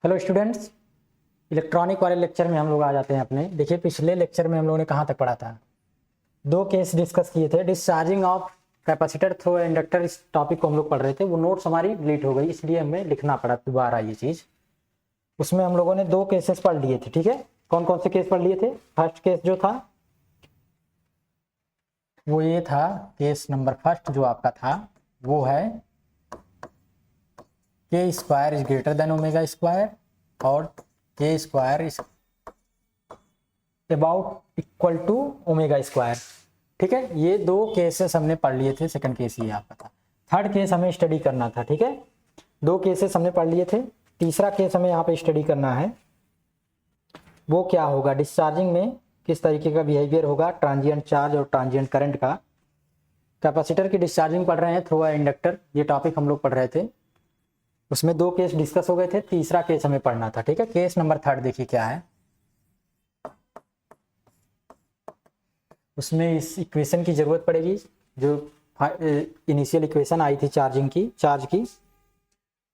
Hello students, electronic वाले lecture में हम लोग आ जाते हैं अपने। देखिए, पिछले लेक्चर में हम लोगों ने कहाँ तक पढ़ा था। दो केस डिस्कस किए थे। Discharging of capacitor through inductor, इस टॉपिक को हम लोग पढ़ रहे थे। वो नोट्स हमारी डिलीट हो गई, इसलिए हमें लिखना पड़ा दोबारा ये चीज़। उसमें हम लोगों ने दो केसेस पढ़ लिए थे। ठीक है, कौन कौन से केस पढ़ लिए थे? फर्स्ट केस जो था वो ये था, केस नंबर फर्स्ट जो आपका था वो है K square is greater than omega square और K square is about equal to omega square. ठीक है, ये दो केसेस हमने पढ़ लिए थे। सेकंड केस ये आपका था। थर्ड केस हमें स्टडी करना था। ठीक है, दो केसेस हमने पढ़ लिए थे। तीसरा केस हमें यहाँ पे स्टडी करना है। वो क्या होगा, डिस्चार्जिंग में किस तरीके का बिहेवियर होगा, ट्रांजिएंट चार्ज और ट्रांजिएंट करंट का। कैपेसिटर की डिस्चार्जिंग पढ़ रहे हैं थ्रू अ इंडक्टर, ये टॉपिक हम लोग पढ़ रहे थे। उसमें दो केस डिस्कस हो गए थे, तीसरा केस हमें पढ़ना था। ठीक है, केस नंबर थर्ड देखिए क्या है। उसमें इस इक्वेशन की जरूरत पड़ेगी, जो इनिशियल इक्वेशन आई थी चार्जिंग की, चार्ज की,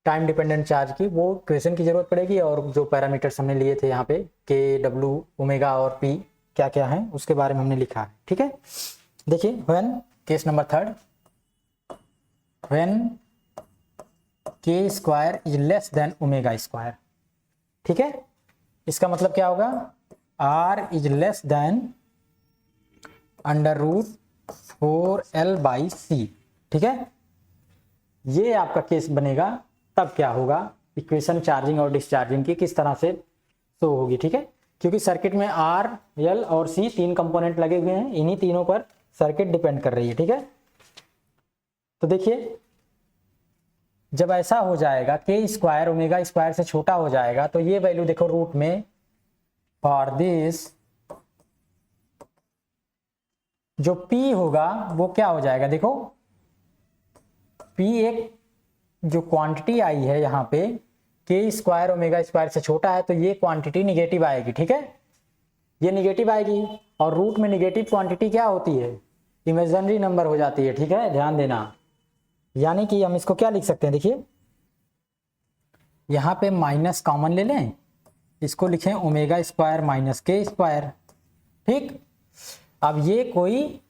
टाइम डिपेंडेंट चार्ज की, वो इक्वेशन की जरूरत पड़ेगी। और जो पैरामीटर्स हमने लिए थे यहाँ पे, के, डब्ल्यू, ओमेगा और पी क्या क्या है, उसके बारे में हमने लिखा है। ठीक है, देखिए, when case number third, when K square is less than omega square. ठीक है, इसका मतलब क्या होगा, R is less than under root 4L/C। ठीक है, ये आपका केस बनेगा। तब क्या होगा, इक्वेशन चार्जिंग और डिस्चार्जिंग की किस तरह से शो होगी। ठीक है, क्योंकि सर्किट में आर, एल और सी तीन कंपोनेंट लगे हुए हैं, इन्हीं तीनों पर सर्किट डिपेंड कर रही है। ठीक है, तो देखिए, जब ऐसा हो जाएगा, के स्क्वायर ओमेगा स्क्वायर से छोटा हो जाएगा, तो ये वैल्यू देखो रूट में, फॉर दिस जो P होगा वो क्या हो जाएगा, देखो P एक जो क्वांटिटी आई है यहाँ पे, के स्क्वायर ओमेगा स्क्वायर से छोटा है, तो ये क्वांटिटी निगेटिव आएगी। ठीक है, ये निगेटिव आएगी, और रूट में निगेटिव क्वांटिटी क्या होती है, इमेजिनरी नंबर हो जाती है। ठीक है, ध्यान देना। यानी कि हम इसको क्या लिख सकते हैं, देखिए यहाँ पे माइनस कॉमन ले लें, इसको लिखें ओमेगा स्क्वायर माइनस के स्क्वायर। ठीक, अब ये कोई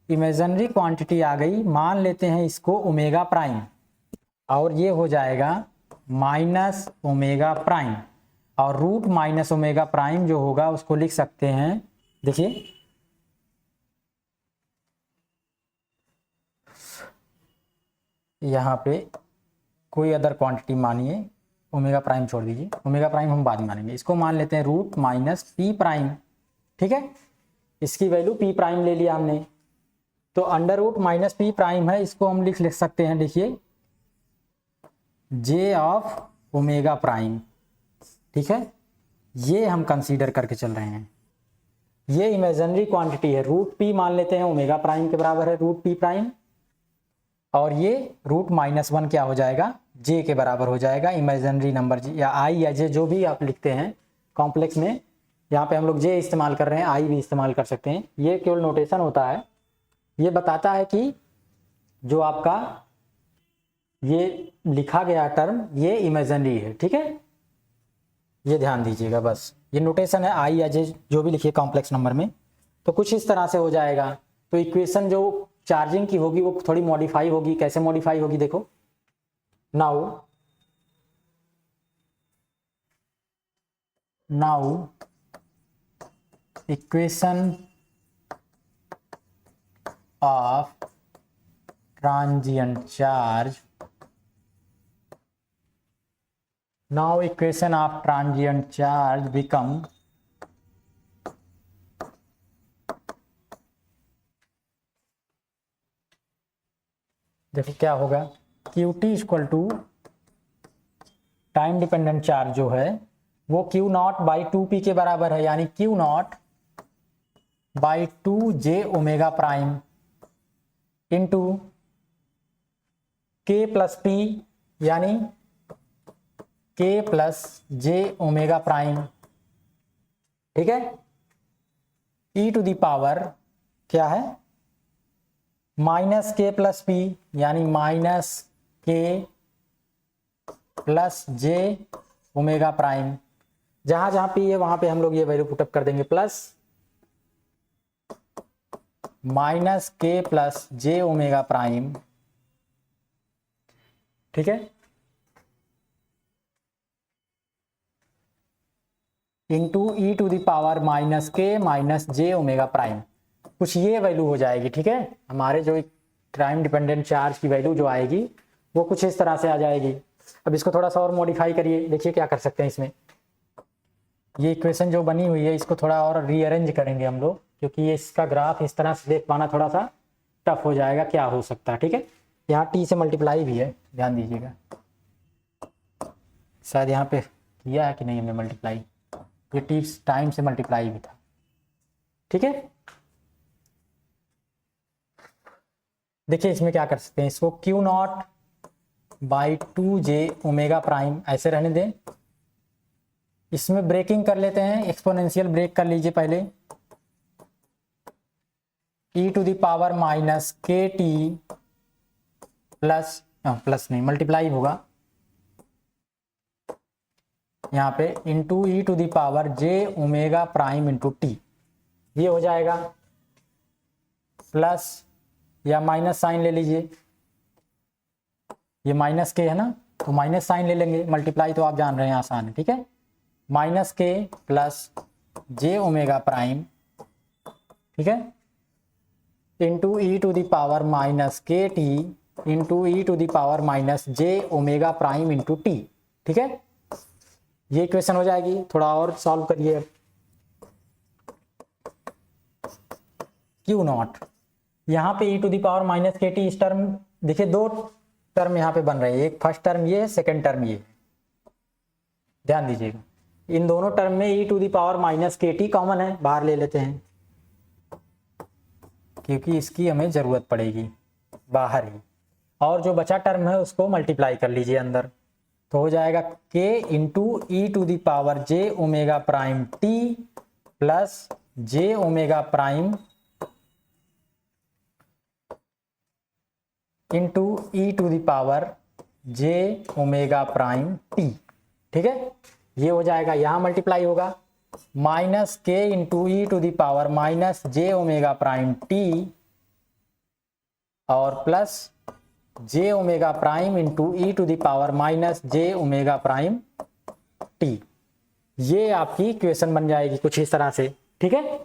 इमेजिनरी क्वांटिटी आ गई, मान लेते हैं इसको ओमेगा प्राइम, और ये हो जाएगा माइनस ओमेगा प्राइम, और रूट माइनस ओमेगा प्राइम जो होगा उसको लिख सकते हैं, देखिए यहाँ पे कोई अदर क्वांटिटी मानिए, ओमेगा प्राइम छोड़ दीजिए, ओमेगा प्राइम हम बाद में मानेंगे, इसको मान लेते हैं रूट माइनस पी प्राइम। ठीक है, इसकी वैल्यू पी प्राइम ले लिया हमने, तो under root minus P prime है, इसको हम लिख सकते हैं, देखिए जे ऑफ ओमेगा प्राइम। ठीक है, ये हम कंसीडर करके चल रहे हैं, ये इमेजिनरी क्वांटिटी है, रूट पी मान लेते हैं, ओमेगा प्राइम के बराबर है रूट पी प्राइम, और ये रूट -1 क्या हो जाएगा, जे के बराबर हो जाएगा, इमेजिनरी नंबर या आई या जे जो भी आप लिखते हैं कॉम्प्लेक्स में। यहाँ पे हम लोग जे इस्तेमाल कर रहे हैं, आई भी इस्तेमाल कर सकते हैं, ये केवल नोटेशन होता है। ये बताता है कि जो आपका ये लिखा गया टर्म ये इमेजिनरी है। ठीक है, ये ध्यान दीजिएगा, बस ये नोटेशन है, आई या जे जो भी लिखिए कॉम्प्लेक्स नंबर में, तो कुछ इस तरह से हो जाएगा। तो इक्वेशन जो चार्जिंग की होगी वो थोड़ी मॉडिफाई होगी। कैसे मॉडिफाई होगी, देखो now equation of transient charge, now equation of transient charge become देखो क्या होगा, QT equal to time dependent charge जो है वो Q0/2P के बराबर है, यानी Q0/2J omega prime into K plus P, यानी K plus J omega prime. ठीक है, e टू दी पावर क्या है, माइनस के प्लस पी, यानी माइनस के प्लस जे ओमेगा प्राइम, जहां जहां पी है वहां पे हम लोग ये वैल्यू पुटअप कर देंगे, प्लस माइनस के प्लस जे ओमेगा प्राइम, ठीक है, into E to the power minus k minus J omega prime, कुछ ये वैल्यू हो जाएगी, ठीक है। हमारे जो टाइम डिपेंडेंट चार्ज की वैल्यू जो आएगी वो कुछ इस तरह से आ जाएगी। अब इसको थोड़ा सा और मॉडिफाई करिए, देखिए क्या कर सकते हैं इसमें। ये इक्वेशन जो बनी हुई है इसको थोड़ा और रीअरेंज करेंगे हम लोग, क्योंकि ये इसका ग्राफ इस तरह से देख पाना थोड़ा सा टफ हो जाएगा, क्या हो सकता है, ठीक है। यहाँ टी से मल्टीप्लाई भी है, ध्यान दीजिएगा, शायद यहाँ पे किया है कि नहीं हमने मल्टीप्लाई, ये टी टाइम से मल्टीप्लाई भी था, ठीक है। देखिए इसमें क्या कर सकते हैं, इसको Q not by 2j omega prime ऐसे रहने दें, इसमें ब्रेकिंग कर लेते हैं, एक्सपोनेंशियल ब्रेक कर लीजिए पहले, e to the power minus के टी प्लस प्लस नहीं मल्टीप्लाई होगा यहाँ पे, into E to the power J omega prime into t, ये हो जाएगा, प्लस या माइनस साइन ले लीजिए, ये माइनस के है ना तो माइनस साइन ले लेंगे, मल्टीप्लाई तो आप जान रहे हैं आसान है, ठीक है, माइनस के प्लस जे ओमेगा प्राइम, ठीक है, into E to the power minus के T into E to the power minus J omega prime into T, ठीक है। ये इक्वेशन हो जाएगी, थोड़ा और सॉल्व करिए। क्यू नॉट, यहाँ पे ई टू द पावर माइनस के टी, इस टर्म देखिए दो टर्म यहाँ पे बन रहे हैं, एक फर्स्ट टर्म ये है, सेकेंड टर्म ये है, ध्यान दीजिएगा, इन दोनों टर्म में ई टू द पावर माइनस के टी कॉमन है, बाहर ले लेते हैं क्योंकि इसकी हमें जरूरत पड़ेगी बाहर ही, और जो बचा टर्म है उसको मल्टीप्लाई कर लीजिए अंदर, तो हो जाएगा k into E to the power J omega prime T plus J omega prime into E to the power J omega prime T, ठीक है। ये हो जाएगा, यहाँ मल्टीप्लाई होगा, minus K into E to the power minus J omega prime T और plus J omega prime into E to the power minus J omega prime T, ये आपकी इक्वेशन बन जाएगी कुछ इस तरह से, ठीक है।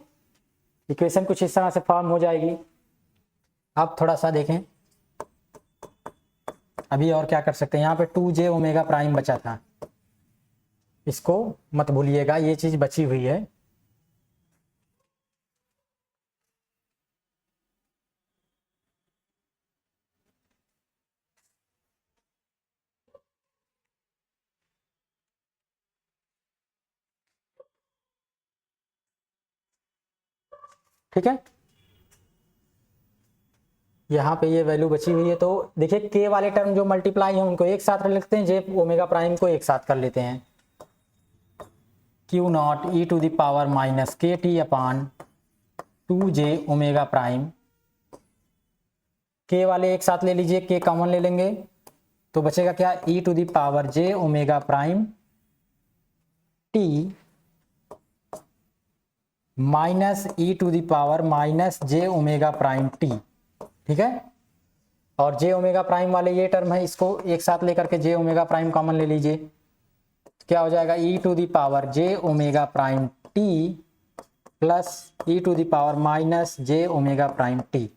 इक्वेशन कुछ इस तरह से फॉर्म हो जाएगी। अब थोड़ा सा देखें, अभी और क्या कर सकते हैं, यहाँ पे 2j ओमेगा प्राइम बचा था, इसको मत भूलिएगा, ये चीज बची हुई है, ठीक है। यहाँ पे ये वैल्यू बची हुई है, तो देखिए के वाले टर्म जो मल्टीप्लाई है उनको एक साथ लिखते हैं, जे ओमेगा प्राइम को एक साथ कर लेते हैं, Q naught E to the power minus के t upon 2j omega prime, के वाले एक साथ ले लीजिए, के कॉमन ले लेंगे तो बचेगा क्या, E to the power J omega prime T minus E to the power minus J omega prime T, ठीक है। और जे ओमेगा प्राइम वाले ये टर्म है, इसको एक साथ लेकर के जे ओमेगा प्राइम कॉमन ले लीजिए, क्या हो जाएगा, E to the power J omega prime T plus E to the power minus J omega prime T,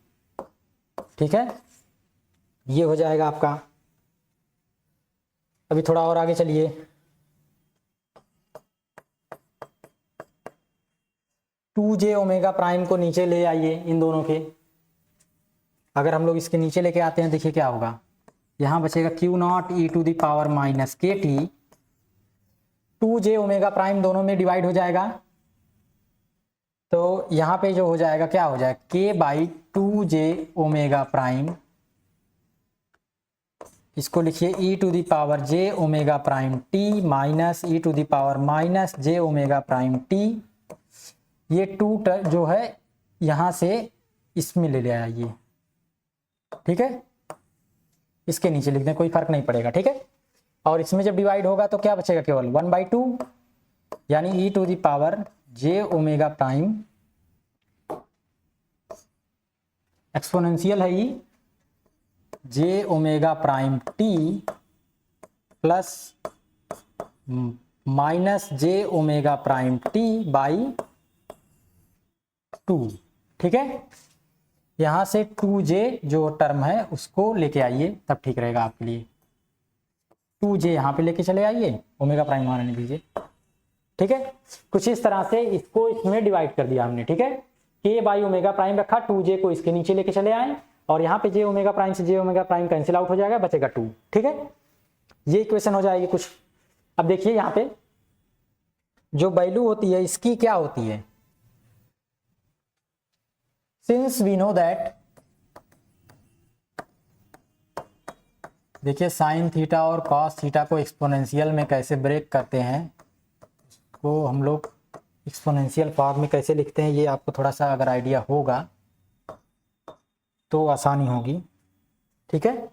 ठीक है। ये हो जाएगा आपका। अभी थोड़ा और आगे चलिए, टू जे ओमेगा प्राइम को नीचे ले आइए इन दोनों के, अगर हम लोग इसके नीचे लेके आते हैं देखिए क्या होगा, यहाँ बचेगा Q naught E to the power minus के टी, 2j ओमेगा प्राइम दोनों में डिवाइड हो जाएगा, तो यहाँ पे जो हो जाएगा क्या हो जाएगा, k by 2j omega prime, इसको लिखिए E to the power j omega prime t minus E to the power minus j omega prime t, ये 2 जो है यहाँ से इसमें ले ले आइए, ठीक है, इसके नीचे लिख दें, कोई फर्क नहीं पड़ेगा, ठीक है। और इसमें जब डिवाइड होगा तो क्या बचेगा, केवल 1/2, यानी e to the power j omega prime, exponential है e, j omega prime t plus minus j omega prime t by 2। ठीक है, यहां से 2j जो टर्म है उसको लेके आइए, तब ठीक रहेगा आपके लिए। 2j यहाँ पे लेके चले आइए, ओमेगा प्राइम वहां रहने दीजिए। ठीक है, कुछ इस तरह से इसको इसमें डिवाइड कर दिया हमने। ठीक है, k बाई ओमेगा प्राइम रखा, 2j को इसके नीचे लेके चले आए, और यहाँ पे j ओमेगा प्राइम से j omega prime cancel out हो जाएगा, बचेगा 2। ठीक है, ये इक्वेशन हो जाएगी कुछ। अब देखिए यहाँ पे जो वैल्यू होती है इसकी क्या होती है, सिंस वी नो दैट, देखिए साइन थीटा और कॉस थीटा को एक्सपोनेंशियल में कैसे ब्रेक करते हैं, को हम लोग एक्सपोनेंशियल फॉर्म में कैसे लिखते हैं, ये आपको थोड़ा सा अगर आइडिया होगा तो आसानी होगी। ठीक है,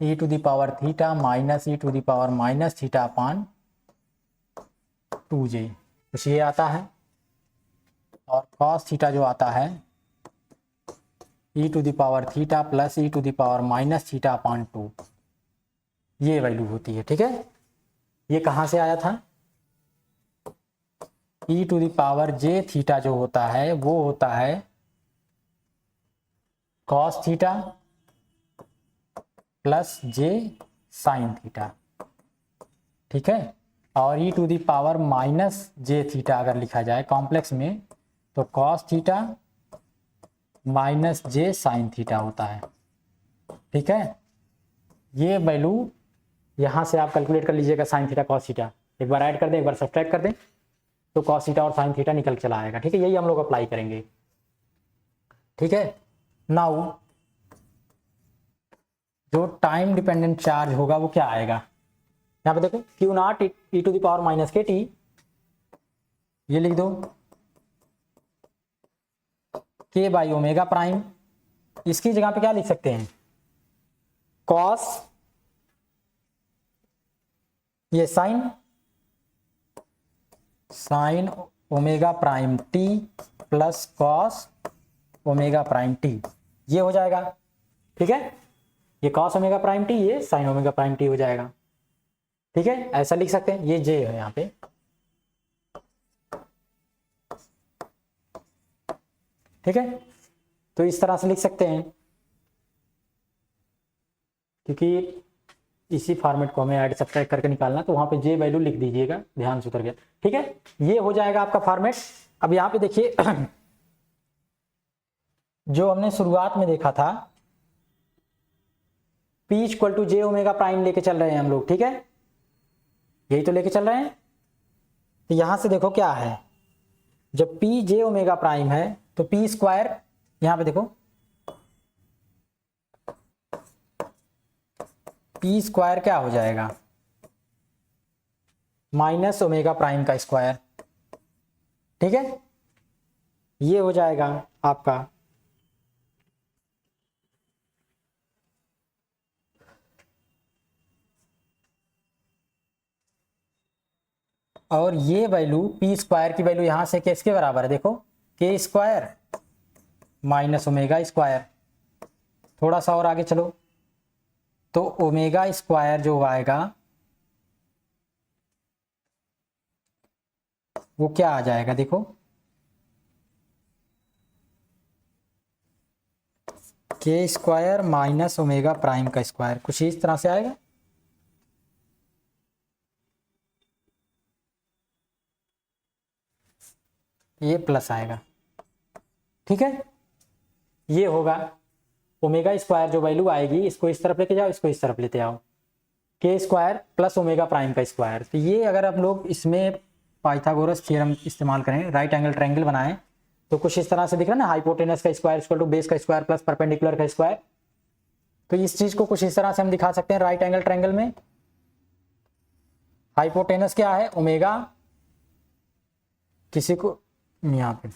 e to the power theta minus e to the power minus theta upon 2j, कुछ ये आता है, और कॉस थीटा जो आता है e to the power theta plus e to the power minus theta upon 2, ये वैल्यू होती है। ठीक है, ये कहाँ से आया था, e to the power j theta जो होता है वो होता है cos theta plus j sine theta. ठीक है, और e to the power minus j theta अगर लिखा जाए कॉम्प्लेक्स में तो cos theta minus j sine theta होता है। ठीक है, ये वैल्यू यहाँ से आप कैलकुलेट कर लीजिएगा, साइन थीटा कॉस थीटा, एक बार ऐड कर दें एक बार सब्ट्रैक्ट कर दें तो कॉस थीटा और साइन थीटा निकल चला आएगा। ठीक है, यही हम लोग अप्लाई करेंगे। ठीक है, नाउ जो टाइम डिपेंडेंट चार्ज होगा वो क्या आएगा, यहाँ पे देखो Q naught E to the power minus के टी, ये लिख दो के बाई ओमेगा प्राइम, इसकी जगह पे क्या लिख सकते हैं, कॉस, ये sign omega prime T plus cos omega prime T, ये हो जाएगा। ठीक है, ये कॉस ओमेगा प्राइम टी, ये साइन ओमेगा प्राइम टी हो जाएगा। ठीक है, ऐसा लिख सकते हैं, ये जे है यहाँ पे। ठीक है, तो इस तरह से लिख सकते हैं, क्योंकि इसी फॉर्मेट को हमें ऐड सब्ट्रैक्ट करके निकालना, तो वहां पे जे वैल्यू लिख दीजिएगा, ध्यान से उतर गया। ठीक है, ये हो जाएगा आपका फॉर्मेट। अब यहाँ पे देखिए जो हमने शुरुआत में देखा था P equal to j omega prime लेके चल रहे हैं हम लोग। ठीक है, यही तो लेके चल रहे हैं। तो यहां से देखो क्या है, जब P जे ओमेगा प्राइम है तो P स्क्वायर, यहां पे देखो P स्क्वायर क्या हो जाएगा, माइनस ओमेगा प्राइम का स्क्वायर। ठीक है, ये हो जाएगा आपका और ये वैल्यू P स्क्वायर की वैल्यू यहां से किसके बराबर है, देखो के स्क्वायर माइनस ओमेगा स्क्वायर। थोड़ा सा और आगे चलो तो ओमेगा स्क्वायर जो आएगा वो क्या आ जाएगा, देखो के स्क्वायर माइनस ओमेगा प्राइम का स्क्वायर, कुछ इस तरह से आएगा। ये प्लस आएगा। ठीक है, ये होगा ओमेगा स्क्वायर जो वैल्यू आएगी, इसको इस तरफ लेके जाओ, इसको इस तरफ लेते आओ, के स्क्वायर प्लस ओमेगा प्राइम का स्क्वायर। तो ये अगर हम लोग इसमें पाइथागोरस थ्योरम इस्तेमाल करें, राइट एंगल ट्रायंगल बनाएं, तो कुछ इस तरह से दिख रहा है ना, हाइपोटेनस का स्क्वायर इक्वल टू बेस का स्क्वायर प्लस परपेंडिकुलर का स्क्वायर। तो इस चीज को कुछ इस तरह से हम दिखा सकते हैं राइट एंगल ट्रायंगल में। हाइपोटेनस क्या है, ओमेगा, किसी को यहाँ पे,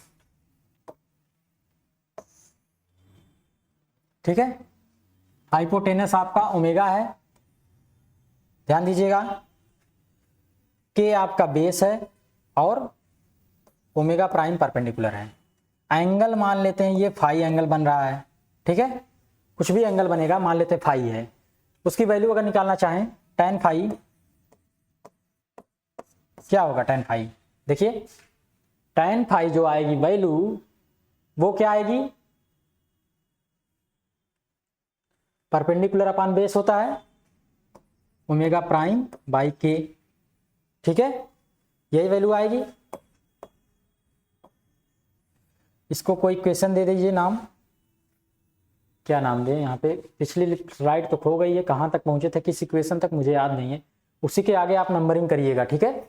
ठीक है, हाइपोटेनस आपका ओमेगा है ध्यान दीजिएगा, के आपका बेस है और ओमेगा प्राइम परपेंडिकुलर है। एंगल मान लेते हैं ये फाई एंगल बन रहा है, ठीक है, कुछ भी एंगल बनेगा, मान लेते हैं फाई है, उसकी वैल्यू अगर निकालना चाहें tan फाई क्या होगा, tan फाई देखिए tan फाई जो आएगी वैल्यू वो क्या आएगी, परपेंडिकुलर अपान बेस होता है ओमेगा प्राइम बाई के, ठीक है, यही वैल्यू आएगी। इसको कोई क्वेश्चन दे दीजिए, नाम क्या नाम दें यहाँ पे, पिछली स्लाइड तो खो गई है, कहाँ तक पहुंचे थे, किस इक्वेशन तक मुझे याद नहीं है, उसी के आगे आप नंबरिंग करिएगा, ठीक है,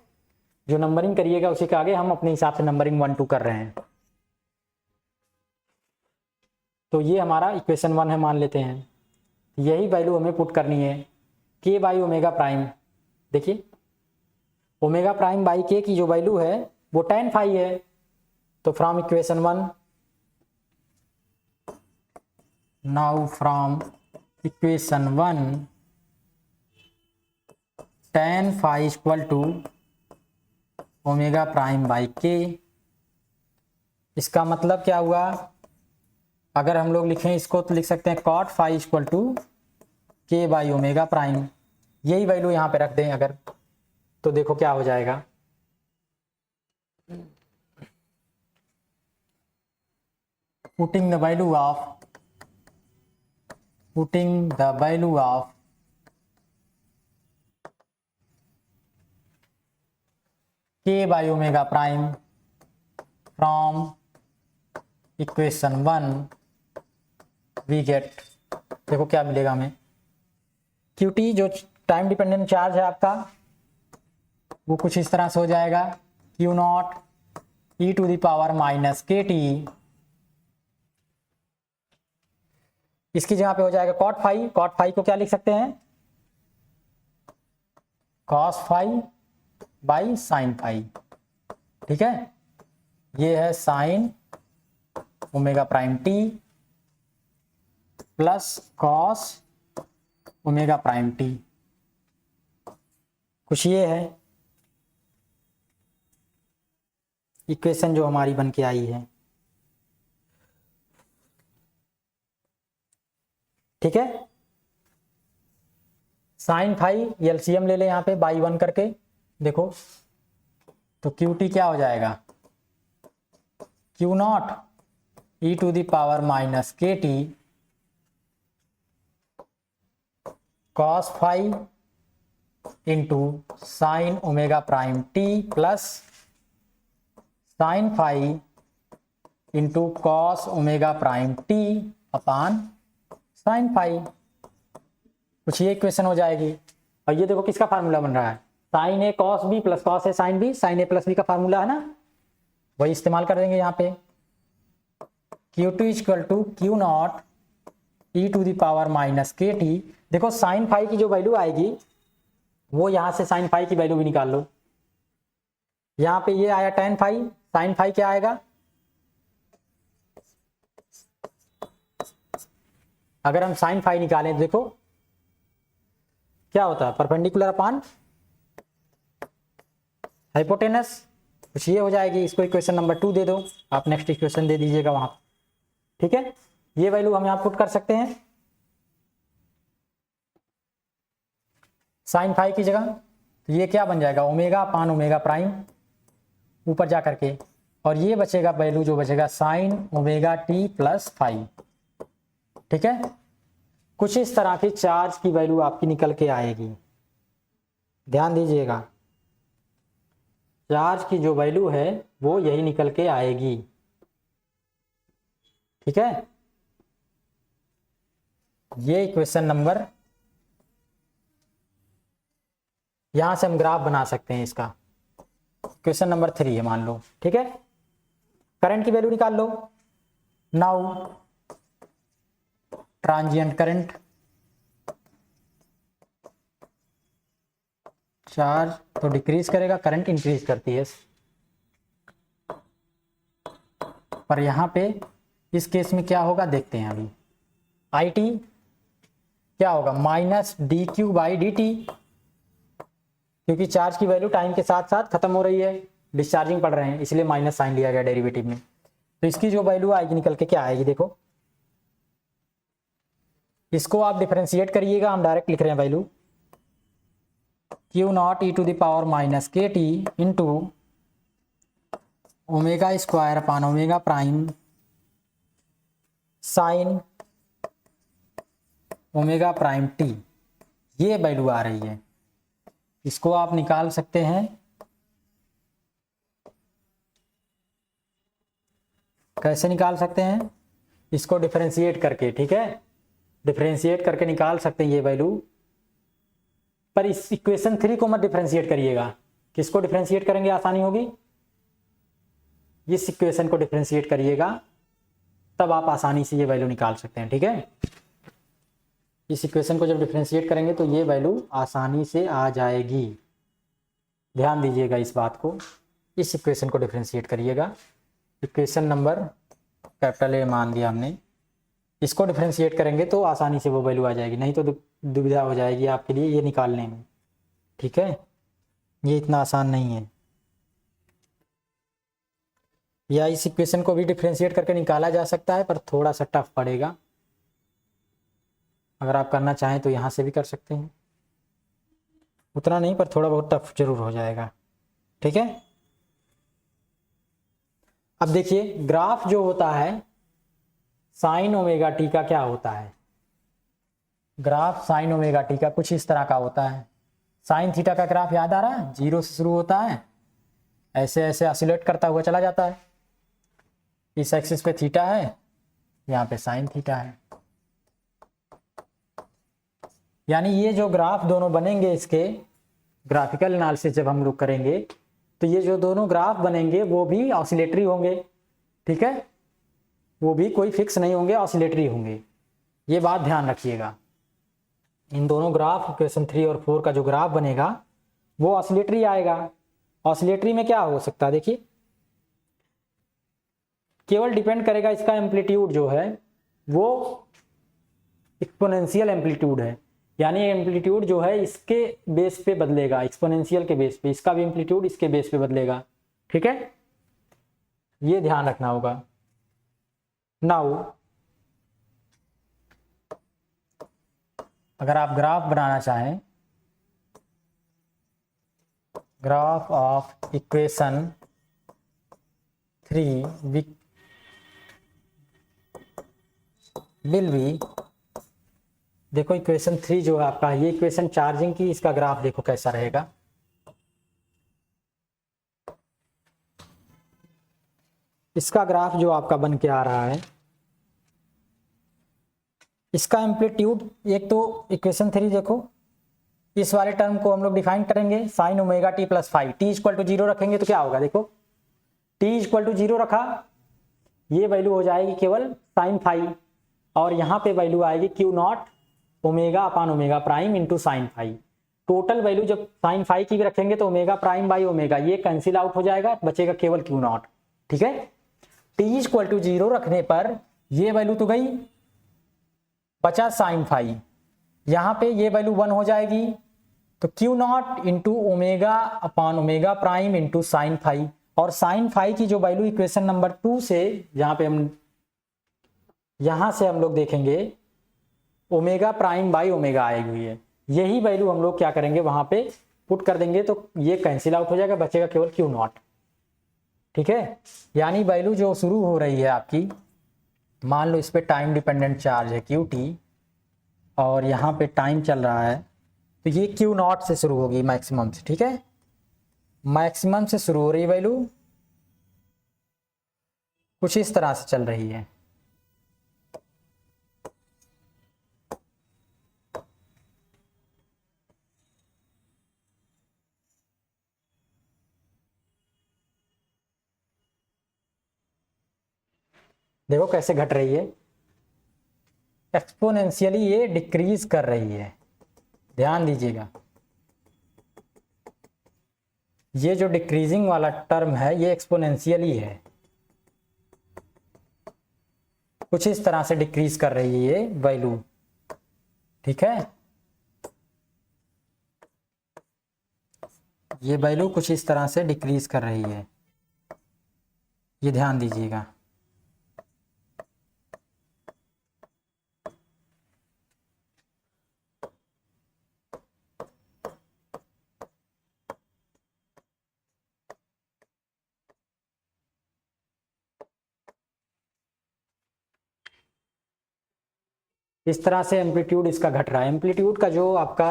जो नंबरिंग करिएगा उसी के आगे हम अपने हिसाब से नंबरिंग 1 2 कर रहे हैं। तो ये हमारा इक्वेशन 1 है, मान लेते हैं, यही वैल्यू हमें पुट करनी है, के बाई ओमेगा प्राइम, देखिए ओमेगा प्राइम बाई के की जो वैल्यू है वो tan फाई है, तो from equation 1, now from equation 1 tan phi equal to omega prime by k. इसका मतलब क्या हुआ, अगर हम लोग लिखें इसको तो लिख सकते हैं cot फाई इक्वल टू के बाई ओमेगा प्राइम, यही वैल्यू यहाँ पे रख दें अगर, तो देखो क्या हो जाएगा, putting the value of k by omega prime from equation 1 we get, देखो क्या मिलेगा हमें, QT जो टाइम डिपेंडेंट चार्ज है आपका वो कुछ इस तरह से हो जाएगा, Q नॉट e to the power minus KT, इसकी जगह पे हो जाएगा cot फाई को क्या लिख सकते हैं, cos phi by sine phi, ठीक है, ये है sine omega prime T plus cos omega prime t, कुछ ये है इक्वेशन जो हमारी बन के आई है, ठीक है। साइन फाई एलसीएम ले ले यहाँ पे बाई 1 करके, देखो तो QT क्या हो जाएगा, Q नॉट e to the power minus KT cos phi into sine omega prime T plus sine phi into cos omega prime t upon sine phi, कुछ ये इक्वेशन हो जाएगी। और ये देखो किसका फार्मूला बन रहा है, sine A cos B plus cos A sine B, sine A plus B का फार्मूला है ना, वही इस्तेमाल कर देंगे यहाँ पे, Q2 इक्वल टू Q नॉट e to the power minus KT, देखो साइन फाई की जो वैल्यू आएगी वो यहाँ से साइन फाई की वैल्यू भी निकाल लो, यहाँ पे ये आया tan फाई, साइन फाई क्या आएगा, अगर हम साइन फाई निकालें तो देखो क्या होता है, परपेंडिकुलर अपान हाइपोटेनस, कुछ ये हो जाएगी, इसको इक्वेशन नंबर 2 दे दो, आप नेक्स्ट इक्वेशन दे दीजिएगा वहां, ठीक है, ये वैल्यू हम यहाँ पुट कर सकते हैं साइन फाई की जगह, तो ये क्या बन जाएगा ओमेगा अपान ओमेगा प्राइम ऊपर जा करके, और ये बचेगा वैल्यू जो बचेगा sine omega t plus phi, ठीक है, कुछ इस तरह की चार्ज की वैल्यू आपकी निकल के आएगी, ध्यान दीजिएगा, चार्ज की जो वैल्यू है वो यही निकल के आएगी, ठीक है, ये इक्वेशन नंबर, यहां से हम ग्राफ बना सकते हैं इसका, इक्वेशन नंबर 3 है मान लो, ठीक है, करंट की वैल्यू निकाल लो, नाउ ट्रांजिएंट करंट, चार्ज तो डिक्रीज करेगा, करंट इंक्रीज करती है, पर यहां पे इस केस में क्या होगा देखते हैं अभी, IT क्या होगा माइनस DQ बाई DT, क्योंकि चार्ज की वैल्यू टाइम के साथ साथ खत्म हो रही है, डिस्चार्जिंग पड़ रहे हैं, इसलिए माइनस साइन लिया गया डेरिवेटिव में। तो इसकी जो वैल्यू आएगी निकल के क्या आएगी देखो, इसको आप डिफरेंशिएट करिएगा, हम डायरेक्ट लिख रहे हैं value Q naught E to the power minus के T into omega square upon omega prime sine omega prime T, ये वैल्यू आ रही है। इसको आप निकाल सकते हैं, कैसे निकाल सकते हैं, इसको डिफरेंशिएट करके, ठीक है, डिफरेंशिएट करके निकाल सकते हैं ये वैल्यू। पर इस इक्वेशन 3 को मत डिफरेंशिएट करिएगा, किसको डिफरेंशिएट करेंगे आसानी होगी, इस इक्वेशन को डिफरेंशिएट करिएगा, तब आप आसानी से ये वैल्यू निकाल सकते हैं, ठीक है। इस इक्वेशन को जब डिफरेंशिएट करेंगे तो ये वैल्यू आसानी से आ जाएगी, ध्यान दीजिएगा इस बात को। इस इक्वेशन को डिफरेंशिएट करिएगा, इक्वेशन नंबर कैपिटल ए मान दिया हमने, इसको डिफरेंशिएट करेंगे तो आसानी से वो वैल्यू आ जाएगी, नहीं तो दुविधा हो जाएगी आपके लिए ये निकालने में, ठीक है। ये इतना आसान नहीं है, या इस इक्वेशन को भी डिफरेंशिएट करके निकाला जा सकता है, पर थोड़ा सा टफ पड़ेगा। अगर आप करना चाहें तो यहाँ से भी कर सकते हैं, उतना नहीं पर थोड़ा बहुत टफ जरूर हो जाएगा, ठीक है। अब देखिए ग्राफ जो होता है साइन ओमेगा टी का क्या होता है, ग्राफ साइन ओमेगा टी का कुछ इस तरह का होता है। साइन थीटा का ग्राफ याद आ रहा है, 0 से शुरू होता है, ऐसे ऐसे ऑसिलेट करता हुआ चला जाता है, इस एक्सिस पे थीटा है, यहाँ पे साइन थीटा है। यानी ये जो ग्राफ दोनों बनेंगे, इसके ग्राफिकल एनालिसिस जब हम लोग करेंगे तो ये जो दोनों ग्राफ बनेंगे वो भी ऑसिलेटरी होंगे, ठीक है, वो भी कोई फिक्स नहीं होंगे, ऑसिलेटरी होंगे, ये बात ध्यान रखिएगा। इन दोनों ग्राफ इक्वेशन 3 और 4 का जो ग्राफ बनेगा वो ऑसिलेटरी आएगा। ऑसिलेटरी में क्या हो सकता है देखिए, केवल डिपेंड करेगा इसका एम्पलीट्यूड जो है वो एक्सपोनेंशियल एम्पलीट्यूड है, यानी एम्पलीट्यूड जो है इसके बेस पे बदलेगा, एक्सपोनेंशियल के बेस पे, इसका भी एम्पलीट्यूड इसके बेस पे बदलेगा, ठीक है, ये ध्यान रखना होगा। नाउ अगर आप ग्राफ बनाना चाहें, graph of equation 3 will be, देखो इक्वेशन 3 जो है आपका, ये इक्वेशन चार्जिंग की, इसका ग्राफ देखो कैसा रहेगा। इसका ग्राफ जो आपका बन के आ रहा है, इसका एम्पलीट्यूड, एक तो इक्वेशन 3 देखो, इस वाले टर्म को हम लोग डिफाइन करेंगे sine omega t plus 5, t equal to 0 रखेंगे तो क्या होगा देखो, टी इक्वल टू 0 रखा, ये वैल्यू हो जाएगी केवल साइन 5, और यहाँ पे वैल्यू आएगी Q naught omega upon omega prime into sine 5। Total value जब साइन 5 की भी रखेंगे तो ओमेगा प्राइम बाई ओमेगा, ये कैंसिल आउट हो जाएगा, बचेगा केवल क्यू नॉट, ठीक है। टी इक्वल टू 0 रखने पर ये वैल्यू तो गई, बचा साइन 5, यहाँ पे ये वैल्यू 1 हो जाएगी, तो Q not into omega upon omega prime into sine 5, और साइन 5 की जो वैल्यू इक्वेशन नंबर 2 से, यहाँ से हम लोग देखेंगे ओमेगा प्राइम बाई ओमेगा आई हुई है, यही वैल्यू हम लोग क्या करेंगे वहां पे पुट कर देंगे, तो ये कैंसिल आउट हो जाएगा, बचेगा केवल क्यू नॉट, ठीक है। यानी वैल्यू जो शुरू हो रही है आपकी, मान लो इस पे टाइम डिपेंडेंट चार्ज है क्यू टी, और यहाँ पे टाइम चल रहा है, तो ये क्यू नॉट से शुरू होगी मैक्सिमम से, ठीक है, मैक्सिमम से शुरू हो रही वैल्यू, कुछ इस तरह से चल रही है। देखो कैसे घट रही है, एक्सपोनेंशियली ये डिक्रीज कर रही है, ध्यान दीजिएगा। ये जो डिक्रीजिंग वाला टर्म है ये एक्सपोनेंशियली है, कुछ इस तरह से डिक्रीज कर रही है ये वैल्यू, ठीक है। ये वैल्यू कुछ इस तरह से डिक्रीज कर रही है, ये ध्यान दीजिएगा। इस तरह से एम्पलीट्यूड इसका घट रहा है। एम्पलीट्यूड का जो आपका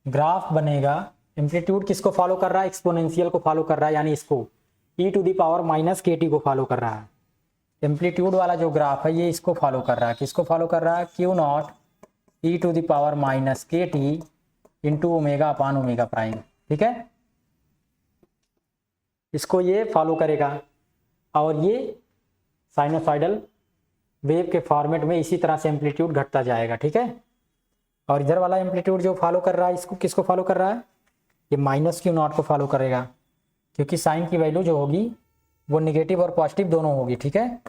ग्राफ बनेगा, एम्पलीट्यूड किसको फॉलो कर रहा है? एक्सपोनेंशियल को फॉलो कर रहा है, यानी इसको e to the power minus के टी को फॉलो कर रहा है। एम्पलीट्यूड वाला जो ग्राफ है ये इसको फॉलो कर रहा है। किसको फॉलो कर रहा है? Q naught e to the power minus के T into omega upon omega prime. ठीक है, इसको ये फॉलो करेगा और ये साइनोसॉइडल वेव के फॉर्मेट में इसी तरह से एम्पलीट्यूड घटता जाएगा। ठीक है, और इधर वाला एम्पलीट्यूड जो फॉलो कर रहा है इसको किसको फॉलो कर रहा है? ये माइनस क्यू नॉट को फॉलो करेगा, क्योंकि साइन की वैल्यू जो होगी वो निगेटिव और पॉजिटिव दोनों होगी। ठीक है,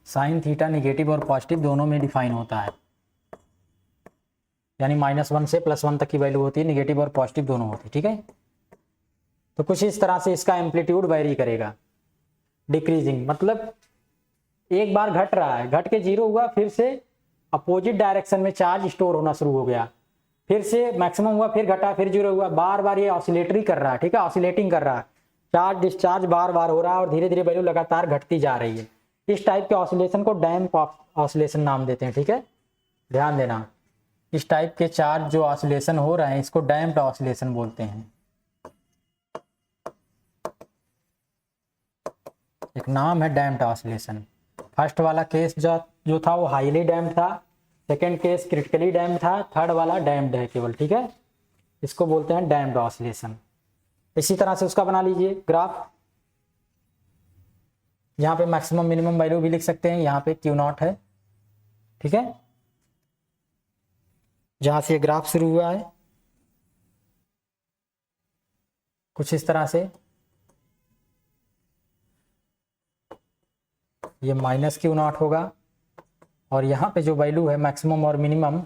साइन थीटा निगेटिव और पॉजिटिव दोनों में डिफाइन होता है, यानी -1 से +1 तक की वैल्यू होती है, निगेटिव और पॉजिटिव दोनों होती है। ठीक है, तो कुछ इस तरह से इसका एम्पलीट्यूड वेरी करेगा, डिक्रीजिंग, मतलब एक बार घट रहा है, घट के 0 हुआ, फिर से अपोजिट डायरेक्शन में चार्ज स्टोर होना शुरू हो गया, फिर से मैक्सिमम हुआ, फिर घटा, फिर 0 हुआ, बार बार ये ऑसिलेटरी कर रहा है। ठीक है, ऑसिलेटिंग कर रहा है, चार्ज डिस्चार्ज बार बार हो रहा है और धीरे धीरे वैल्यू लगातार घटती जा रही है। इस टाइप के ऑसिलेशन को डैम्प ऑसिलेशन नाम देते हैं। ठीक है, ध्यान देना, इस टाइप के चार्ज जो ऑसिलेशन हो रहे हैं इसको डैम्प्ड ऑसिलेशन बोलते हैं। एक नाम है डैम्प्ड ऑसिलेशन। फर्स्ट वाला केस जो था वो हाईली डैम्प्ड था, सेकंड केस क्रिटिकली डैम्प्ड था, थर्ड वाला डैम्प्ड है केवल। ठीक है, इसको बोलते हैं डैम्प्ड ऑसिलेशन। इसी तरह से उसका बना लीजिए ग्राफ। यहाँ पे मैक्सिमम मिनिमम वैल्यू भी लिख सकते हैं, यहाँ पे क्यू नॉट है। ठीक है, जहाँ से ये ग्राफ शुरू हुआ है कुछ इस तरह से, ये माइनस क्यू नॉट होगा और यहाँ पे जो वैल्यू है मैक्सिमम और मिनिमम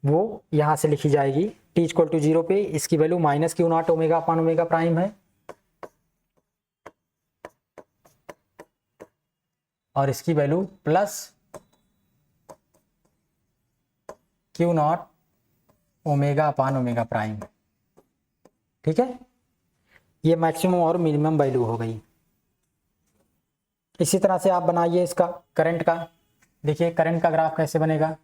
वो यहाँ से लिखी जाएगी। t इक्वल टू 0 पे इसकी value minus Q naught omega upon omega prime है और इसकी value plus Q naught omega upon omega prime. ठीक है, ये मैक्सिमम और मिनिमम वैल्यू हो गई। इसी तरह से आप बनाइए इसका करंट का। देखिए करंट का ग्राफ कैसे बनेगा।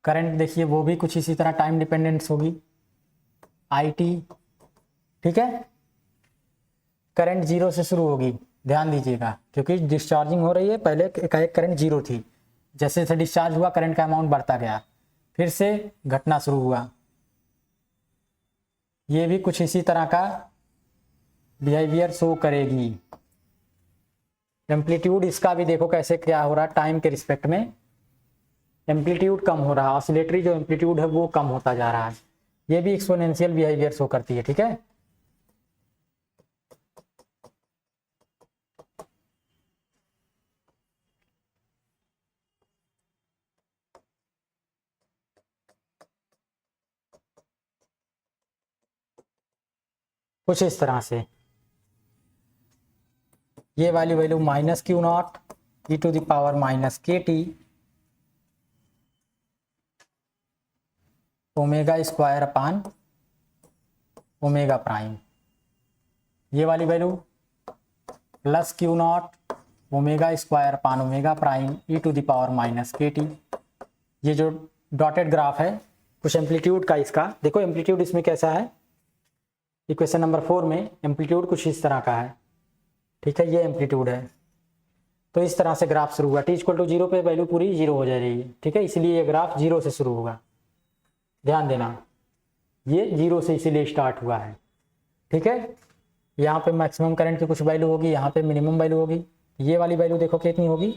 करंट देखिए वो भी कुछ इसी तरह टाइम डिपेंडेंस होगी, IT। ठीक है, करंट 0 से शुरू होगी, ध्यान दीजिएगा, क्योंकि डिस्चार्जिंग हो रही है। पहले एक करंट 0 थी, जैसे जैसे डिस्चार्ज हुआ करंट का अमाउंट बढ़ता गया, फिर से घटना शुरू हुआ। ये भी कुछ इसी तरह का बिहेवियर शो करेगी। एम्पलीट्यूड इसका भी देखो कैसे क्या हो रहा है, टाइम के रिस्पेक्ट में एम्पलीट्यूड कम हो रहा है, ऑसिलेटरी जो एम्पलीट्यूड है वो कम होता जा रहा है। ये भी एक्सपोनेंशियल बिहेवियर शो करती है। ठीक है, कुछ इस तरह से ये वाली value minus Q naught E to the power minus के T omega square upon omega prime. ये वाली value plus Q naught omega square upon omega prime E to the power minus के टी। ये जो डॉटेड ग्राफ है कुछ amplitude का, इसका देखो एम्पलीट्यूड इसमें कैसा है। इक्वेशन नंबर 4 में एम्पलीट्यूड कुछ इस तरह का है। ठीक है, ये एम्पलीट्यूड है। तो इस तरह से ग्राफ शुरू हुआ, t इक्वल टू 0 पे वैल्यू पूरी 0 हो जा रही है। ठीक है, इसलिए ये ग्राफ 0 से शुरू होगा, ध्यान देना, ये 0 से इसीलिए स्टार्ट हुआ है। ठीक है, यहाँ पे मैक्सिमम करंट की कुछ वैल्यू होगी, यहाँ पे मिनिमम वैल्यू होगी। ये वाली वैल्यू देखो कितनी होगी,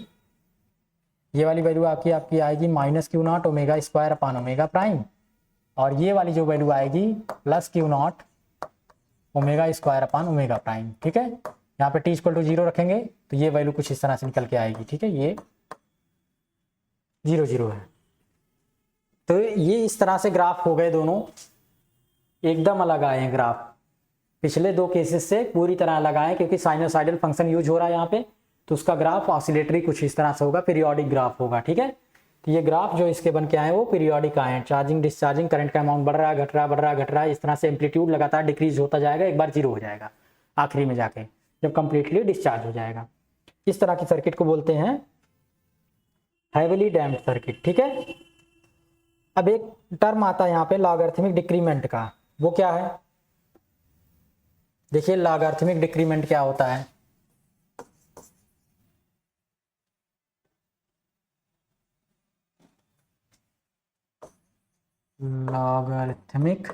ये वाली वैल्यू आपकी आएगी minus Q naught omega square upon omega prime, और ये वाली जो वैल्यू आएगी plus Q naught omega square upon omega prime. ठीक है, यहाँ पे t इक्वल टू 0 रखेंगे तो ये वैल्यू कुछ इस तरह से निकल के आएगी, ठीक है, ये 0 0 है। तो ये इस तरह से ग्राफ हो गए, दोनों एकदम अलग आए हैं ग्राफ, पिछले दो केसेस से पूरी तरह अलग आए, क्योंकि साइनोसाइडल फंक्शन यूज हो रहा है यहाँ पे, तो उसका ग्राफ ऑसिलेटरी कुछ इस तरह से होगा, पीरियोडिक ग्राफ होगा, ठीक है। तो ये ग्राफ जो इसके बन के आए वो पीरियोडिक आए हैं, चार्जिंग डिस्चार्जिंग, करंट का अमाउंट बढ़ रहा है, घट रहा है, बढ़ रहा है, घट रहा है, इस तरह से एम्पलीट्यूड लगातार डिक्रीज होता जाएगा, एक बार 0 हो जाएगा आखिरी में जाके जब कंप्लीटली डिस्चार्ज हो जाएगा। इस तरह की सर्किट को बोलते हैं हैवीली डैम्प्ड सर्किट, ठीक है। अब एक टर्म आता है यहाँ पे लॉगरिथमिक डिक्रीमेंट का, वो क्या है, देखिए लॉगरिथमिक डिक्रीमेंट क्या होता है। लॉगरिथमिक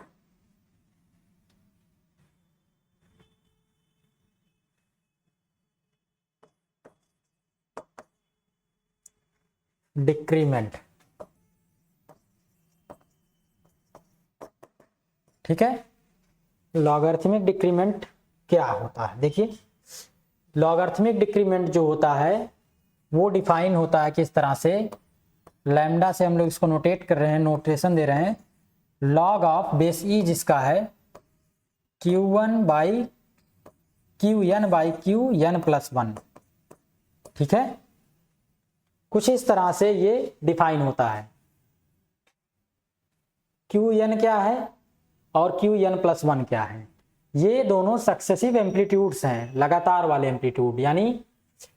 डिक्रीमेंट, ठीक है। लॉगरिथमिक डिक्रीमेंट क्या होता है, देखिए लॉगरिथमिक डिक्रीमेंट जो होता है वो डिफाइन होता है किस तरह से, लैम्डा से हम लोग इसको नोटेट कर रहे हैं, नोटेशन दे रहे हैं, लॉग ऑफ बेस ई जिसका है Q1 by Qn by Qn plus 1, ठीक है, कुछ इस तरह से ये डिफाइन होता है। Qn क्या है और Qn प्लस 1 क्या है, ये दोनों सक्सेसिव एम्पलीट्यूड्स हैं, लगातार वाले एम्पलीट्यूड, यानी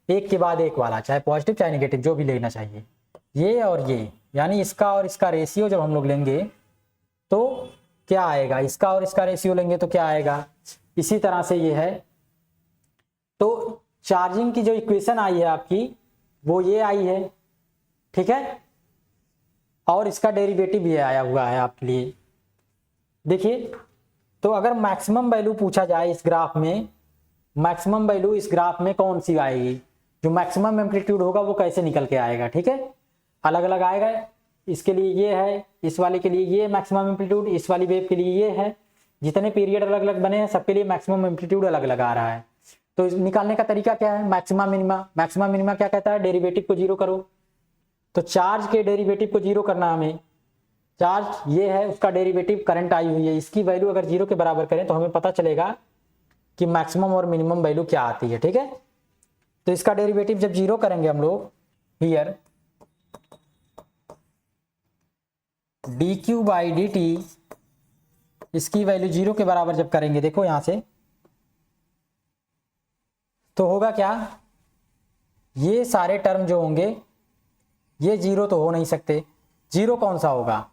एक के बाद एक वाला, चाहे पॉजिटिव चाहे नेगेटिव जो भी लेना चाहिए, ये और ये, यानी इसका और इसका रेशियो जब हम लोग लेंगे तो क्या आएगा, इसका और इसका रेशियो लेंगे तो क्या आएगा, इसी तरह से ये है। तो चार्जिंग की जो इक्वेशन आई है आपकी वो ये आई है, ठीक है, और इसका डेरिवेटिव ये आया हुआ है आपके लिए। देखिए तो अगर मैक्सिमम वैल्यू पूछा जाए इस ग्राफ में, मैक्सिमम वैल्यू इस ग्राफ में कौन सी आएगी, जो मैक्सिमम एम्पलीट्यूड होगा वो कैसे निकल के आएगा, ठीक है, अलग अलग आएगा, इसके लिए ये है, इस वाले के लिए ये मैक्सिमम एम्पलीट्यूड, इस वाली वेव के लिए ये है, जितने पीरियड अलग अलग बने हैं सबके लिए मैक्सिमम एम्पलीट्यूड अलग अलग आ रहा है। तो निकालने का तरीका क्या है, मैक्सिमा मिनिमा, मैक्सिमा मिनिमा क्या कहता है, डेरिवेटिव को 0 करो, तो चार्ज के डेरिवेटिव को 0 करना हमें, चार्ज ये है उसका डेरिवेटिव करंट आई हुई है, इसकी वैल्यू अगर 0 के बराबर करें तो हमें पता चलेगा कि मैक्सिमम और मिनिमम वैल्यू क्या आती है, ठीक है। तो इसका डेरिवेटिव जब 0 करेंगे हम लोग, हियर dq बाई dt, इसकी वैल्यू 0 के बराबर जब करेंगे, देखो यहां से तो होगा क्या, ये सारे टर्म जो होंगे ये 0 तो हो नहीं सकते, 0 कौन सा होगा,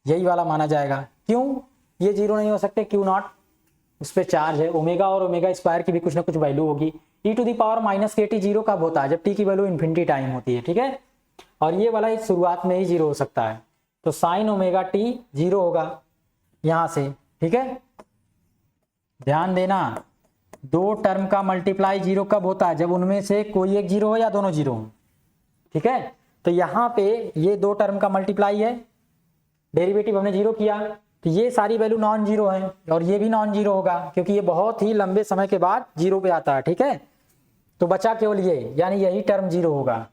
यही वाला माना जाएगा, क्यों ये 0 नहीं हो सकते, Q0 उस पर चार्ज है, ओमेगा और ओमेगा स्क्वायर की भी कुछ ना कुछ वैल्यू होगी, e to the power minus के टी 0 कब होता है, जब t की वैल्यू इन्फिनिटी टाइम होती है, ठीक है, और ये वाला शुरुआत में ही 0 हो सकता है, तो साइन ओमेगा टी 0 होगा यहां से, ठीक है। ध्यान देना, दो टर्म का मल्टीप्लाई 0 कब होता है, जब उनमें से कोई एक 0 हो या दोनों 0 हो, ठीक है। तो यहाँ पे ये दो टर्म का मल्टीप्लाई है, डेरिवेटिव हमने 0 किया, तो ये सारी वैल्यू नॉन जीरो है और ये भी नॉन जीरो होगा, क्योंकि ये बहुत ही लंबे समय के बाद 0 पे आता है, ठीक है। तो बचा केवल ये, यानी यही टर्म 0 होगा।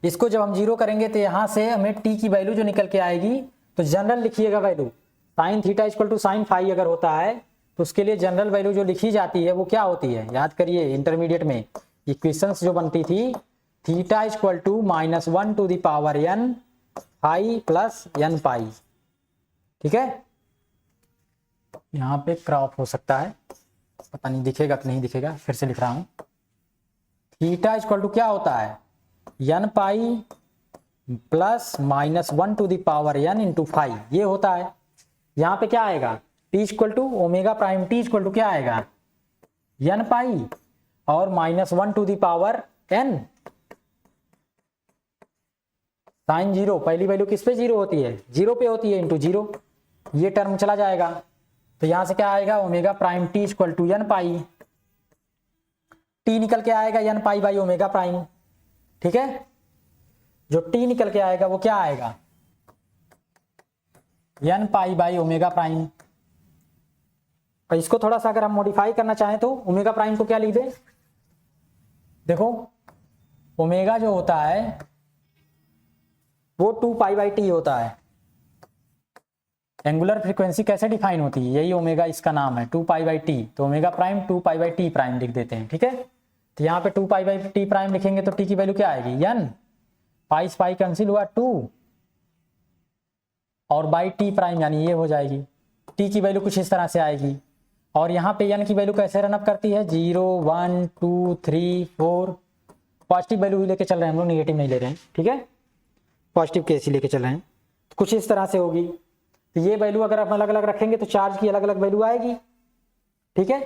इसको जब हम 0 करेंगे तो यहां से हमें t की वैल्यू जो निकल के आएगी, तो जनरल लिखिएगा value, sine theta equal to sine phi अगर होता है तो उसके लिए जनरल वैल्यू जो लिखी जाती है वो क्या होती है, याद करिए इंटरमीडिएट में इक्वेशंस जो बनती थी, theta equal to -1 to the power n phi plus n pi, ठीक है। यहाँ पे क्रॉप हो सकता है, पता नहीं दिखेगा कि नहीं दिखेगा, फिर से लिख रहा हूं, थीटा इक्वल टू क्या होता है, n pi plus -1 to the power n into phi, ये होता है। यहाँ पे क्या आएगा, t equal to omega prime t equal to क्या आएगा, n पाई और -1 to the power n sine 0, पहली वैल्यू किस पे 0 होती है, 0 पे होती है, इंटू 0, ये टर्म चला जाएगा, तो यहां से क्या आएगा, omega prime t equal to n pi, t निकल के आएगा n pi by omega prime, ठीक है। जो t निकल के आएगा वो क्या आएगा, n pi by omega prime, और इसको थोड़ा सा अगर हम मॉडिफाई करना चाहें तो ओमेगा प्राइम को क्या लिख दें, देखो ओमेगा जो होता है वो 2π/t होता है। एंगुलर फ्रीक्वेंसी कैसे डिफाइन होती है, यही ओमेगा इसका नाम है 2π/t, तो ओमेगा प्राइम 2π/t प्राइम लिख देते हैं, ठीक है। तो यहाँ पे 2π/t प्राइम लिखेंगे तो t की वैल्यू क्या आएगी, n, पाई से पाई कैंसिल हुआ 2 और बाई टी प्राइम यानी ये हो जाएगी। t की वैल्यू कुछ इस तरह से आएगी और यहाँ पे n की वैल्यू कैसे रनअप करती है 0 1 2 3 4, पॉजिटिव वैल्यू ही लेके चल रहे हैं हम लोग, निगेटिव नहीं ले रहे हैं, ठीक है, पॉजिटिव केस ही लेके चल रहे हैं। तो कुछ इस तरह से होगी। तो ये वैल्यू अगर आप अलग अलग रखेंगे तो चार्ज की अलग अलग वैल्यू आएगी, ठीक है।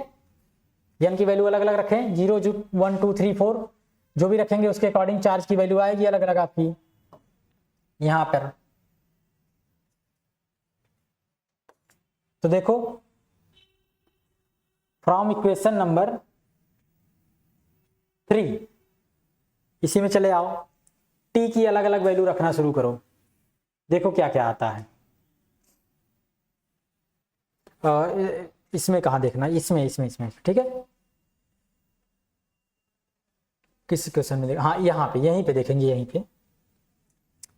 n की वैल्यू अलग अलग रखें 0 1 2 3 4 जो भी रखेंगे उसके अकॉर्डिंग चार्ज की वैल्यू आएगी अलग अलग आपकी यहां पर। तो देखो फ्रॉम इक्वेशन नंबर 3 इसी में चले आओ, t की अलग अलग वैल्यू रखना शुरू करो, देखो क्या क्या आता है। इसमें कहाँ देखना, इसमें ठीक है, किस क्वेश्चन में हाँ यहाँ पे, यहीं पे देखेंगे, यहीं पे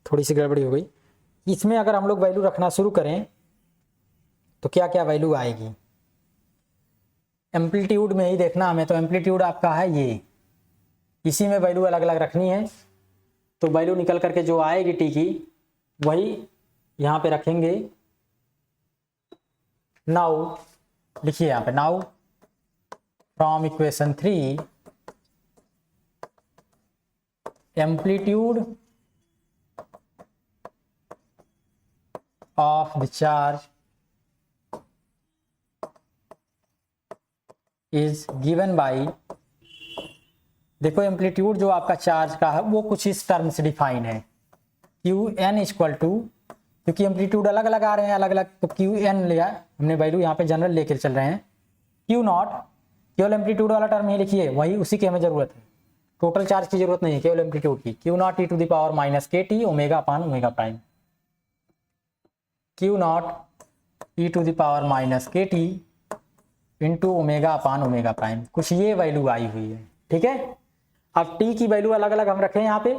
थोड़ी सी गड़बड़ी हो गई। इसमें अगर हम लोग वैल्यू रखना शुरू करें तो क्या क्या वैल्यू आएगी, एम्पलीट्यूड में ही देखना हमें, तो एम्पलीट्यूड आपका है ये, इसी में वैल्यू अलग अलग रखनी है। तो वैल्यू निकल करके जो आएगी टी की वही यहाँ पे रखेंगे। नाउ लिखिए यहाँ पे, now from equation 3 amplitude of the charge is given by, देखो एम्पलीट्यूड जो आपका चार्ज का है वो कुछ इस टर्म से डिफाइन है, क्यू एन इक्वल टू, क्योंकि एम्पलीट्यूड अलग अलग आ रहे हैं अलग अलग, तो क्यू एन लिया हमने वैल्यू यहाँ पे जनरल लेकर चल रहे हैं, क्यू नॉट, केवल एम्पलीट्यूड वाला टर्म ही लिखिए, वही उसी की हमें जरूरत है, टोटल चार्ज की जरूरत नहीं है, केवल एम्पलीट्यूड की, Q naught e to the power minus के T omega upon omega prime, Q naught e to the power minus के T into omega upon omega prime, कुछ ये वैल्यू आई हुई है, ठीक है। अब t की वैल्यू अलग अलग हम रखें यहाँ पे,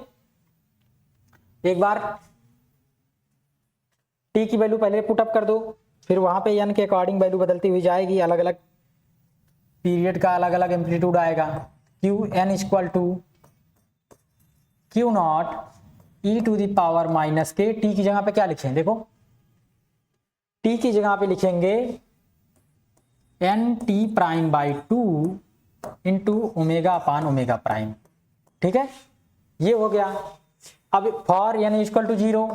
एक बार t की वैल्यू पहले पुटअप कर दो, फिर वहां पे n के अकॉर्डिंग वैल्यू बदलती हुई जाएगी, अलग अलग पीरियड का अलग अलग एम्पलीट्यूड आएगा। Q n equal to Q naught e to the power minus k, t की जगह पे क्या लिखें, देखो t की जगह पे लिखेंगे n t prime by 2 into omega upon omega prime, ठीक है, ये हो गया। अब for n equal to 0,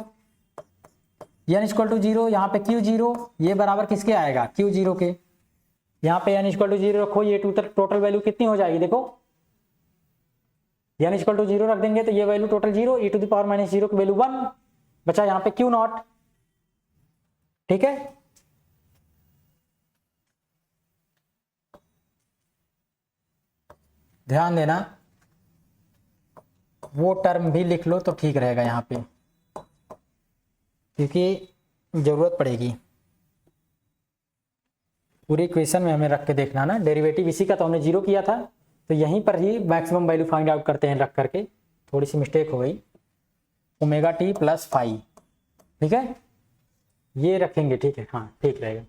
n equal to 0, यहाँ पे q0 ये बराबर किसके आएगा, q0 के, यहाँ पे n इक्वल टू 0 रखो, ये टोटल वैल्यू कितनी हो जाएगी, देखो n इक्वल टू 0 रख देंगे तो ये value total 0, e to the power minus 0 की वैल्यू 1 बचा, यहाँ पे q नॉट, ठीक है। ध्यान देना वो टर्म भी लिख लो तो ठीक रहेगा यहाँ पे, क्योंकि जरूरत पड़ेगी, पूरी इक्वेशन में हमें रख के देखना ना, डेरिवेटिव इसी का तो हमने 0 किया था, तो यहीं पर ही मैक्सिमम वैल्यू फाइंड आउट करते हैं रख करके, थोड़ी सी मिस्टेक हो गई, ओमेगा टी प्लस फाइव, ठीक है, ये रखेंगे, ठीक है, हाँ ठीक रहेगा।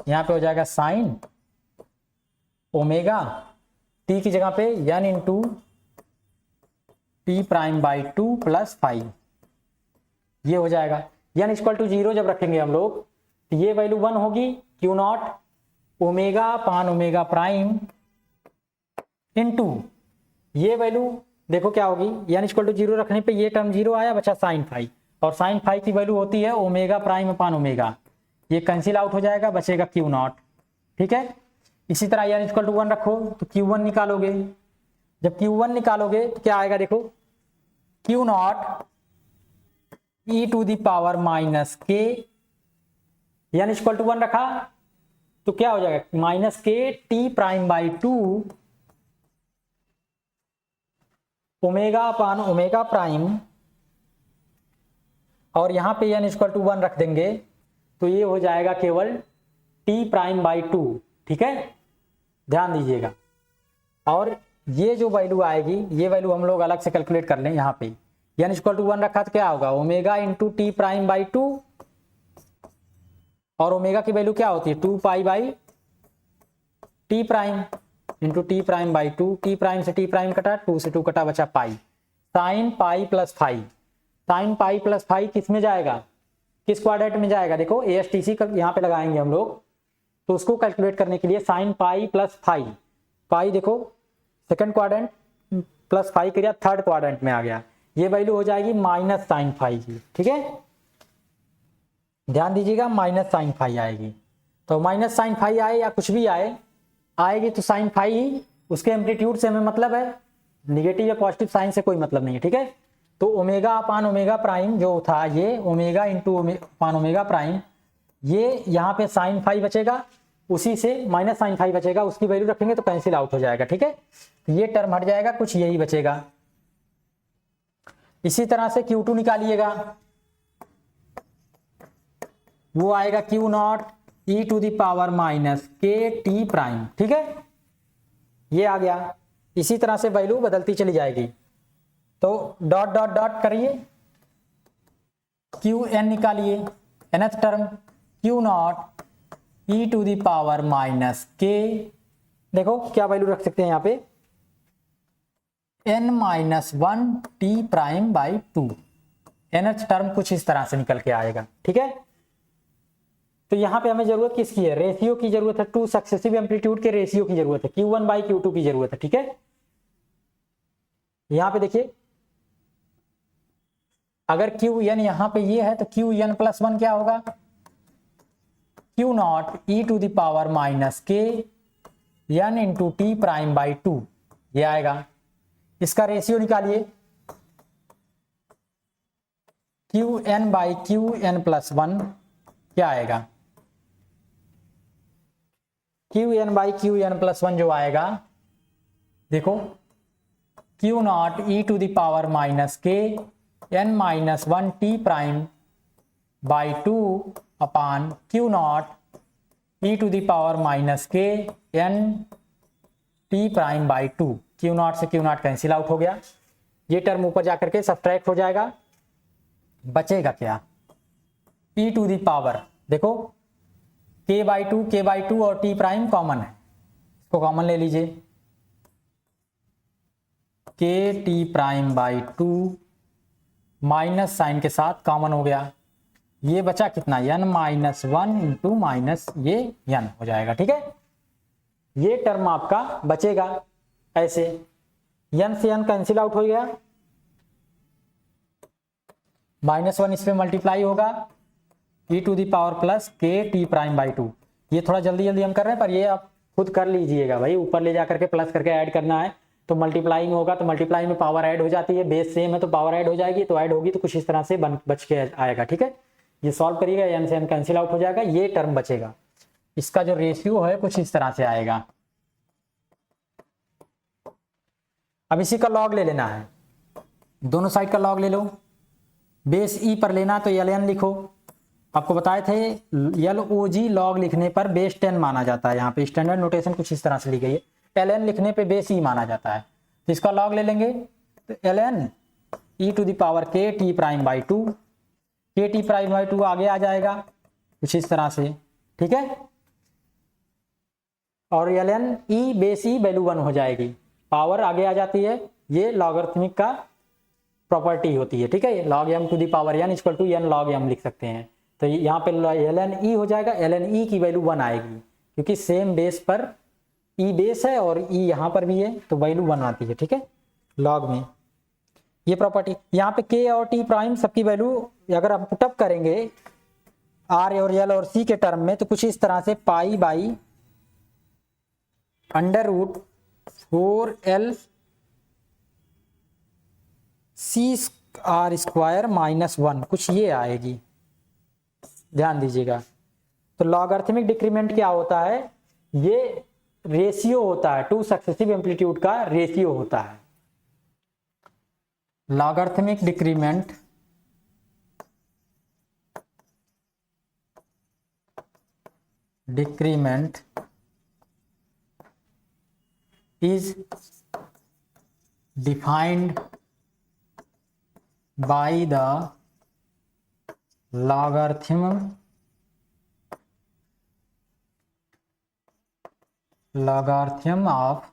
यहाँ पे हो जाएगा साइन ओमेगा टी की जगह पे n into T prime by 2 plus 5, ये हो जाएगा। n इक्वल टू 0 जब रखेंगे हम लोग तो ये वैल्यू 1 होगी, क्यू नॉट ओमेगा पान ओमेगा प्राइम इंटू ये वैल्यू देखो क्या होगी, n इक्वल टू 0 रखने पे ये टर्म 0 आया, बचा साइन 5, और साइन 5 की वैल्यू होती है ओमेगा प्राइम अपान ओमेगा, ये कैंसिल आउट हो जाएगा, बचेगा क्यू नॉट, ठीक है। इसी तरह n इक्वल टू 1 रखो तो q1 निकालोगे, जब q1 निकालोगे तो क्या आएगा, देखो Q naught e to the power minus k, n equal to 1 रखा तो क्या हो जाएगा माइनस के t prime by 2 omega upon omega prime, और यहां पे n इक्वल टू 1 रख देंगे तो ये हो जाएगा केवल टी प्राइम बाई टू, ठीक है, ध्यान दीजिएगा। और ये जो वैल्यू आएगी, ये वैल्यू हम लोग अलग से कैलकुलेट कर लें। यहाँ पे n इक्वल टू 1 रखा तो क्या होगा, omega into T prime by two, और ओमेगा की वैल्यू क्या होती है 2 pi by T prime into T prime by two. T prime से टी प्राइम कटा, 2 से 2 कटा, बचा pi. Sine pi plus phi, sine pi plus phi किस में जाएगा, किस क्वाड्रेंट में जाएगा, देखो ASTC यहाँ पे लगाएंगे हम लोग। तो उसको कैलकुलेट करने के लिए साइन पाई प्लस फाई, पाई देखो सेकंड क्वाड्रेंट प्लस फाई क्रिया थर्ड क्वाड्रेंट में आ गया, ये वैल्यू हो जाएगी माइनस साइन फाई की, ठीक है, ध्यान दीजिएगा, माइनस साइन फाई आएगी। तो माइनस साइन फाई आए या कुछ भी आए, आएगी तो साइन फाई ही, उसके एम्पलीट्यूड से हमें मतलब है, निगेटिव या पॉजिटिव साइन से कोई मतलब नहीं है, ठीक है। तो ओमेगा अपान ओमेगा प्राइम जो था, ये ओमेगा इंटू अपान ओमेगा प्राइम, ये यहाँ पे साइन फाई बचेगा, उसी से माइनस साइन फाई बचेगा, उसकी वैल्यू रखेंगे तो कैंसिल आउट हो जाएगा, ठीक है। तो ये टर्म हट जाएगा, कुछ यही बचेगा। इसी तरह से Q2 निकालिएगा, वो आएगा Q naught E to the power minus के टी प्राइम, ठीक है, ये आ गया। इसी तरह से वैल्यू बदलती चली जाएगी। तो डॉट डॉट डॉट करिए, Qn निकालिए, nth term Q naught E to the power minus k, देखो क्या वैल्यू रख सकते हैं यहाँ पे, n minus 1 t prime by to. nth term कुछ इस तरह से निकल के आएगा, ठीक है। तो यहाँ पे हमें जरूरत किसकी है, रेशियो की जरूरत है, टू सक्सेसिव एम्पलीट्यूड के रेशियो की जरूरत है, Q1 बाई Q2 की जरूरत है, ठीक है। यहाँ पे देखिए, अगर Qn यहाँ पे ये है तो Qn प्लस 1 क्या होगा, Q naught E to the power minus k n into T prime by two, ये आएगा। इसका रेशियो निकालिए, Qn बाई Qn प्लस 1 क्या आएगा, Qn बाई Qn प्लस 1 जो आएगा, देखो Q naught E to the power minus k n minus 1 t prime by two upon Q naught E to the power minus k n t prime by two. Q naught से Q naught cancel out हो गया, ये term ऊपर जाकर के subtract हो जाएगा, बचेगा क्या, e टू द पावर, देखो k बाई टू और t प्राइम कॉमन है, इसको कॉमन ले लीजिए, k t prime by two minus sign के साथ कॉमन हो गया, ये बचा कितना, n माइनस 1 इंटू माइनस ये n हो जाएगा, ठीक है। ये टर्म आपका बचेगा ऐसे, n से n कैंसिल आउट हो गया, माइनस 1 इस पे मल्टीप्लाई होगा, e to the power plus k t prime by two. ये थोड़ा जल्दी जल्दी हम कर रहे हैं, पर ये आप खुद कर लीजिएगा भाई, ऊपर ले जाकर के प्लस करके ऐड करना है, तो मल्टीप्लाइंग होगा तो मल्टीप्लाइंग में पावर ऐड हो जाती है, बेस सेम है तो पावर ऐड हो जाएगी, तो ऐड होगी तो कुछ इस तरह से बच के आएगा, ठीक है। ये सॉल्व करिएगा, n से n कैंसिल आउट हो जाएगा, ये टर्म बचेगा, इसका जो रेशियो है कुछ इस तरह से आएगा। अब इसी का लॉग ले लेना है, दोनों साइड का लॉग ले लो, बेस ई पर लेना तो ln लिखो, आपको बताए थे LOG लॉग लिखने पर बेस 10 माना जाता है, यहाँ पे स्टैंडर्ड नोटेशन कुछ इस तरह से ली गई है, ln लिखने पे बेस ई माना जाता है, तो इसका लॉग ले लेंगे, तो ln e to the power k t prime by two, k t prime by two आगे आ जाएगा कुछ इस तरह से, ठीक है, और ln ई बेस ई वैल्यू 1 हो जाएगी, पावर आगे आ जाती है, ये लॉगरिथमिक का प्रॉपर्टी होती है, ठीक है। Log m to the power n equal to n log m लिख सकते हैं, तो यहाँ पे ln e हो जाएगा, ln e की वैल्यू 1 आएगी, क्योंकि सेम बेस पर e बेस है और e यहाँ पर भी है, तो वैल्यू 1 आती है, ठीक है, लॉग में ये प्रॉपर्टी। यहाँ पे k और t प्राइम सबकी वैल्यू अगर आप पुटअप करेंगे r और l और c के टर्म में, तो कुछ इस तरह से pi by under root 4l c r square minus 1, कुछ ये आएगी, ध्यान दीजिएगा। तो लॉगरिथमिक डिक्रीमेंट क्या होता है, ये रेशियो होता है, टू सक्सेसिव एम्पलीट्यूड का रेशियो होता है। Logarithmic decrement decrement is defined by the logarithm of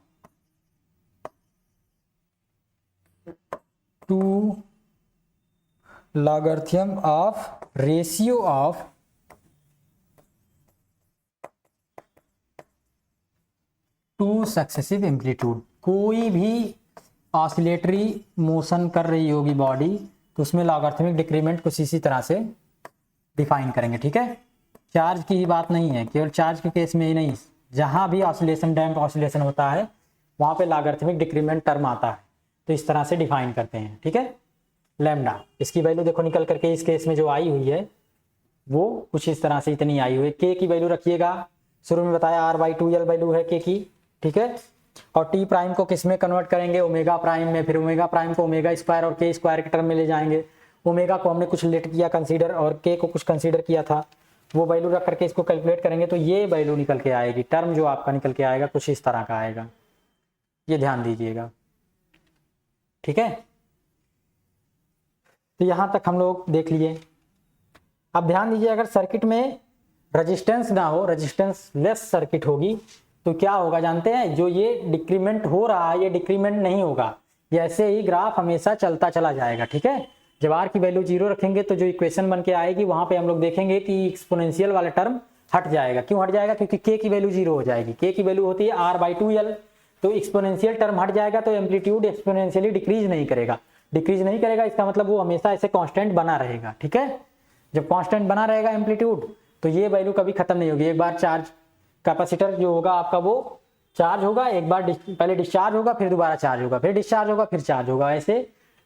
2 logarithm of ratio of two successive amplitude. कोई भी ऑसिलेटरी मोशन कर रही होगी बॉडी तो उसमें लॉगरिथमिक डिक्रीमेंट कुछ इसी तरह से डिफाइन करेंगे, ठीक है। चार्ज की ही बात नहीं है, केवल चार्ज के केस में ही नहीं, जहां भी ऑसिलेशन डैम्प ऑसिलेशन होता है वहां पे लॉगरिथमिक डिक्रीमेंट टर्म आता है, तो इस तरह से डिफाइन करते हैं, ठीक है। लैम्डा, इसकी वैल्यू देखो निकल करके इस केस में जो आई हुई है वो कुछ इस तरह से इतनी आई हुई है। के की वैल्यू रखिएगा, शुरू में बताया r/2l वैल्यू है के की, ठीक है। और टी प्राइम को किस में कन्वर्ट करेंगे, ओमेगा प्राइम में, फिर ओमेगा प्राइम को ओमेगा स्क्वायर और के स्क्वायर के टर्म में ले जाएंगे। ओमेगा को हमने कुछ लेट किया कंसीडर और के को कुछ कंसीडर किया था, वो वैल्यू रख करके इसको कैलकुलेट करेंगे तो ये वैल्यू निकल के आएगी, टर्म जो आपका निकल के आएगा कुछ इस तरह का आएगा, ये ध्यान दीजिएगा, ठीक है। तो यहां तक हम लोग देख लिए। अब ध्यान दीजिए, अगर सर्किट में रेजिस्टेंस ना हो, रेजिस्टेंस लेस सर्किट होगी तो क्या होगा जानते हैं, जो ये डिक्रीमेंट हो रहा है ये डिक्रीमेंट नहीं होगा, ये ऐसे ही ग्राफ हमेशा चलता चला जाएगा, ठीक है। जब आर की वैल्यू 0 रखेंगे तो जो इक्वेशन बन के आएगी वहां पे हम लोग देखेंगे कि एक्सपोनेंशियल वाला टर्म हट जाएगा। क्यों हट जाएगा, क्योंकि के की वैल्यू 0 हो जाएगी, के की वैल्यू होती है r/2l, तो एक्सपोनेंशियल टर्म हट जाएगा तो एम्पलीट्यूड एक्सपोनेंशियली डिक्रीज नहीं करेगा, डिक्रीज नहीं करेगा इसका मतलब वो हमेशा ऐसे कांस्टेंट बना रहेगा, ठीक है। जब कांस्टेंट बना रहेगा एम्पलीट्यूड तो ये वैल्यू कभी खत्म नहीं होगी। एक बार चार्ज कैपेसिटर जो होगा आपका वो चार्ज होगा, एक बार पहले डिस्चार्ज होगा, फिर दोबारा चार्ज होगा, फिर डिस्चार्ज होगा, फिर चार्ज होगा, ऐसे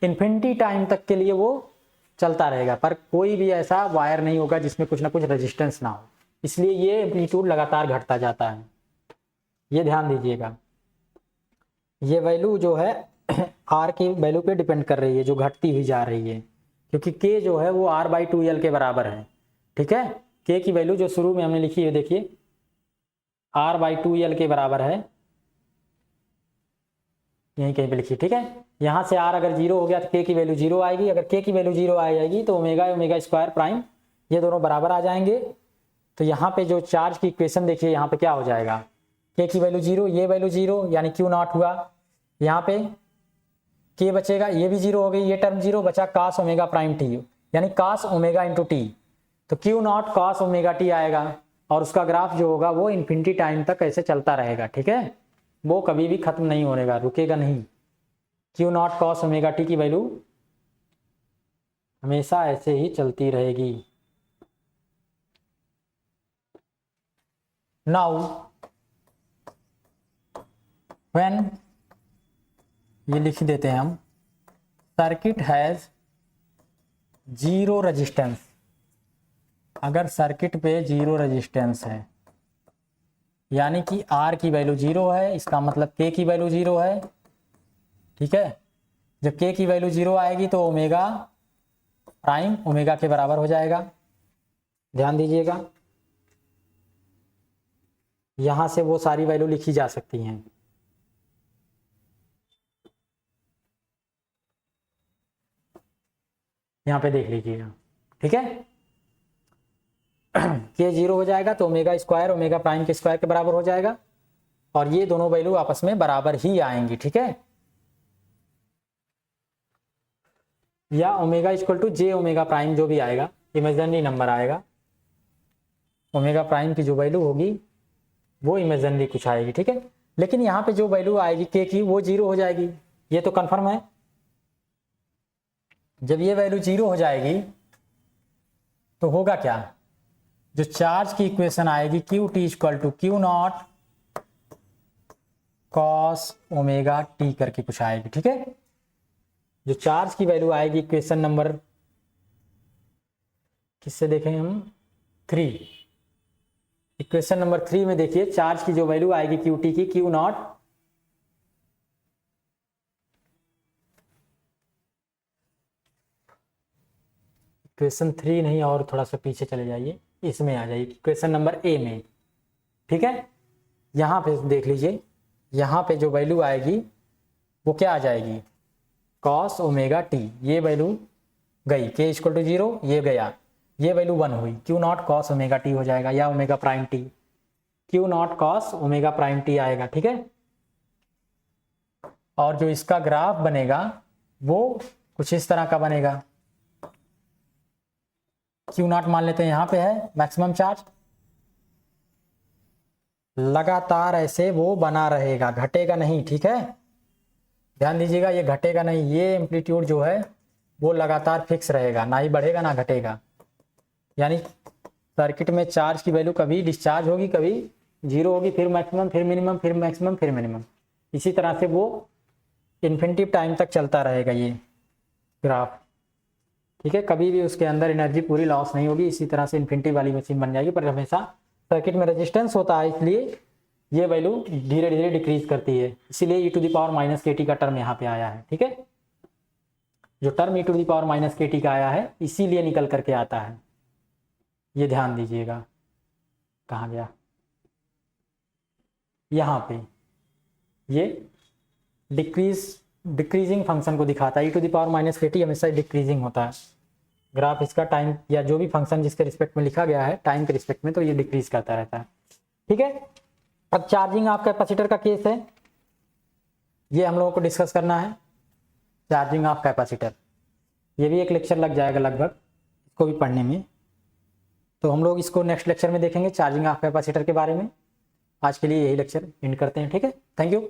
इन्फिनिटी टाइम तक के लिए वो चलता रहेगा। पर कोई भी ऐसा वायर नहीं होगा जिसमें कुछ ना कुछ रेजिस्टेंस ना हो, इसलिए ये एम्पलीट्यूड लगातार घटता जाता है, ये ध्यान दीजिएगा। ये वैल्यू जो है आर की वैल्यू पे डिपेंड कर रही है जो घटती हुई जा रही है, क्योंकि के जो है वो r/2l के बराबर है, ठीक है। के की वैल्यू जो शुरू में हमने लिखी है देखिए r/2l के बराबर है, यहीं कहीं पे लिखिए, ठीक है। यहां से r अगर 0 हो गया तो k की वैल्यू 0 आएगी, अगर k की वैल्यू 0 आ जाएगी तो ओमेगा स्क्वायर प्राइम ये दोनों बराबर आ जाएंगे। तो यहाँ पे जो चार्ज की इक्वेशन देखिए यहाँ पे क्या हो जाएगा, k की वैल्यू 0, ये वैल्यू 0 यानी Q0 हुआ, यहाँ पे k बचेगा, ये भी 0 हो गई, ये टर्म 0 बचा, cos ओमेगा प्राइम t यानी cos ओमेगा इंटू टी, तो Q0 cos ओमेगा t आएगा और उसका ग्राफ जो होगा वो इन्फिनिटी टाइम तक ऐसे चलता रहेगा, ठीक है। वो कभी भी खत्म नहीं होनेगा, रुकेगा नहीं। Q0 cos ओमेगा t की वैल्यू हमेशा ऐसे ही चलती रहेगी। नाउ व्हेन, ये लिख देते हैं हम, सर्किट हैज 0 रेजिस्टेंस, अगर सर्किट पे 0 रेजिस्टेंस है यानी कि R की वैल्यू 0 है, इसका मतलब K की वैल्यू 0 है, ठीक है। जब K की वैल्यू 0 आएगी तो ओमेगा प्राइम ओमेगा के बराबर हो जाएगा, ध्यान दीजिएगा। यहां से वो सारी वैल्यू लिखी जा सकती हैं, यहां पे देख लीजिएगा, ठीक है। K 0 हो जाएगा तो ओमेगा स्क्वायर ओमेगा प्राइम के स्क्वायर के बराबर हो जाएगा और ये दोनों वैल्यू आपस में बराबर ही आएंगी, ठीक है। या omega equal to j omega prime जो भी आएगा, इमेजिनरी नंबर आएगा, ओमेगा प्राइम की जो वैल्यू होगी वो इमेजिनरी कुछ आएगी, ठीक है। लेकिन यहाँ पे जो वैल्यू आएगी के की वो 0 हो जाएगी, ये तो कंफर्म है। जब ये वैल्यू 0 हो जाएगी तो होगा क्या, जो चार्ज की इक्वेशन आएगी Q t equal to Q0 cos omega t करके कुछ आएगी, ठीक है। जो चार्ज की वैल्यू आएगी इक्वेशन नंबर किससे देखें हम 3, इक्वेशन नंबर 3 में देखिए चार्ज की जो वैल्यू आएगी Q t की Q0 इक्वेशन 3 नहीं और थोड़ा सा पीछे चले जाइए, इसमें आ जाइए इक्वेशन नंबर ए में, ठीक है, यहाँ पे देख लीजिए, यहाँ पे जो वैल्यू आएगी वो क्या आ जाएगी, कॉस ओमेगा टी, ये वैल्यू गई, के इक्वल टू 0 ये गया, ये वैल्यू 1 हुई, Q not cos omega T हो जाएगा, या omega prime T, Q not cos omega prime T आएगा। ठीक है, और जो इसका ग्राफ बनेगा वो कुछ इस तरह का बनेगा, क्यू नॉट मान लेते हैं यहाँ पे है मैक्सिमम चार्ज, लगातार ऐसे वो बना रहेगा, घटेगा नहीं। ठीक है, ध्यान दीजिएगा, ये घटेगा नहीं, ये एम्पलीट्यूड जो है वो लगातार फिक्स रहेगा, ना ही बढ़ेगा ना घटेगा। यानी सर्किट में चार्ज की वैल्यू कभी डिस्चार्ज होगी, कभी 0 होगी, फिर मैक्सिमम, फिर मिनिमम, फिर मैक्सिमम, फिर मिनिमम, इसी तरह से वो इन्फिनिटिव टाइम तक चलता रहेगा ये ग्राफ। ठीक है, कभी भी उसके अंदर एनर्जी पूरी लॉस नहीं होगी, इसी तरह से इन्फिनिटी वाली मशीन बन जाएगी। पर हमेशा सर्किट में रेजिस्टेंस होता है, इसलिए ये वैल्यू धीरे धीरे डिक्रीज करती है, इसीलिए e⁻ KT का टर्म यहाँ पे आया है। ठीक है, जो टर्म e⁻ KT का आया है इसीलिए निकल करके आता है, ये ध्यान दीजिएगा। कहाँ गया, यहाँ पे ये डिक्रीजिंग फंक्शन को दिखाता है, e⁻ KT हमेशा डिक्रीजिंग होता है ग्राफ इसका, टाइम या जो भी फंक्शन जिसके रिस्पेक्ट में लिखा गया है टाइम के रिस्पेक्ट में, तो ये डिक्रीज करता रहता है। ठीक है, अब चार्जिंग ऑफ कैपेसिटर का केस है, ये हम लोगों को डिस्कस करना है, चार्जिंग ऑफ कैपेसिटर। ये भी एक लेक्चर लग जाएगा लगभग इसको भी पढ़ने में, तो हम लोग इसको नेक्स्ट लेक्चर में देखेंगे चार्जिंग ऑफ कैपेसिटर के बारे में। आज के लिए यही लेक्चर एंड करते हैं। ठीक है, थैंक यू।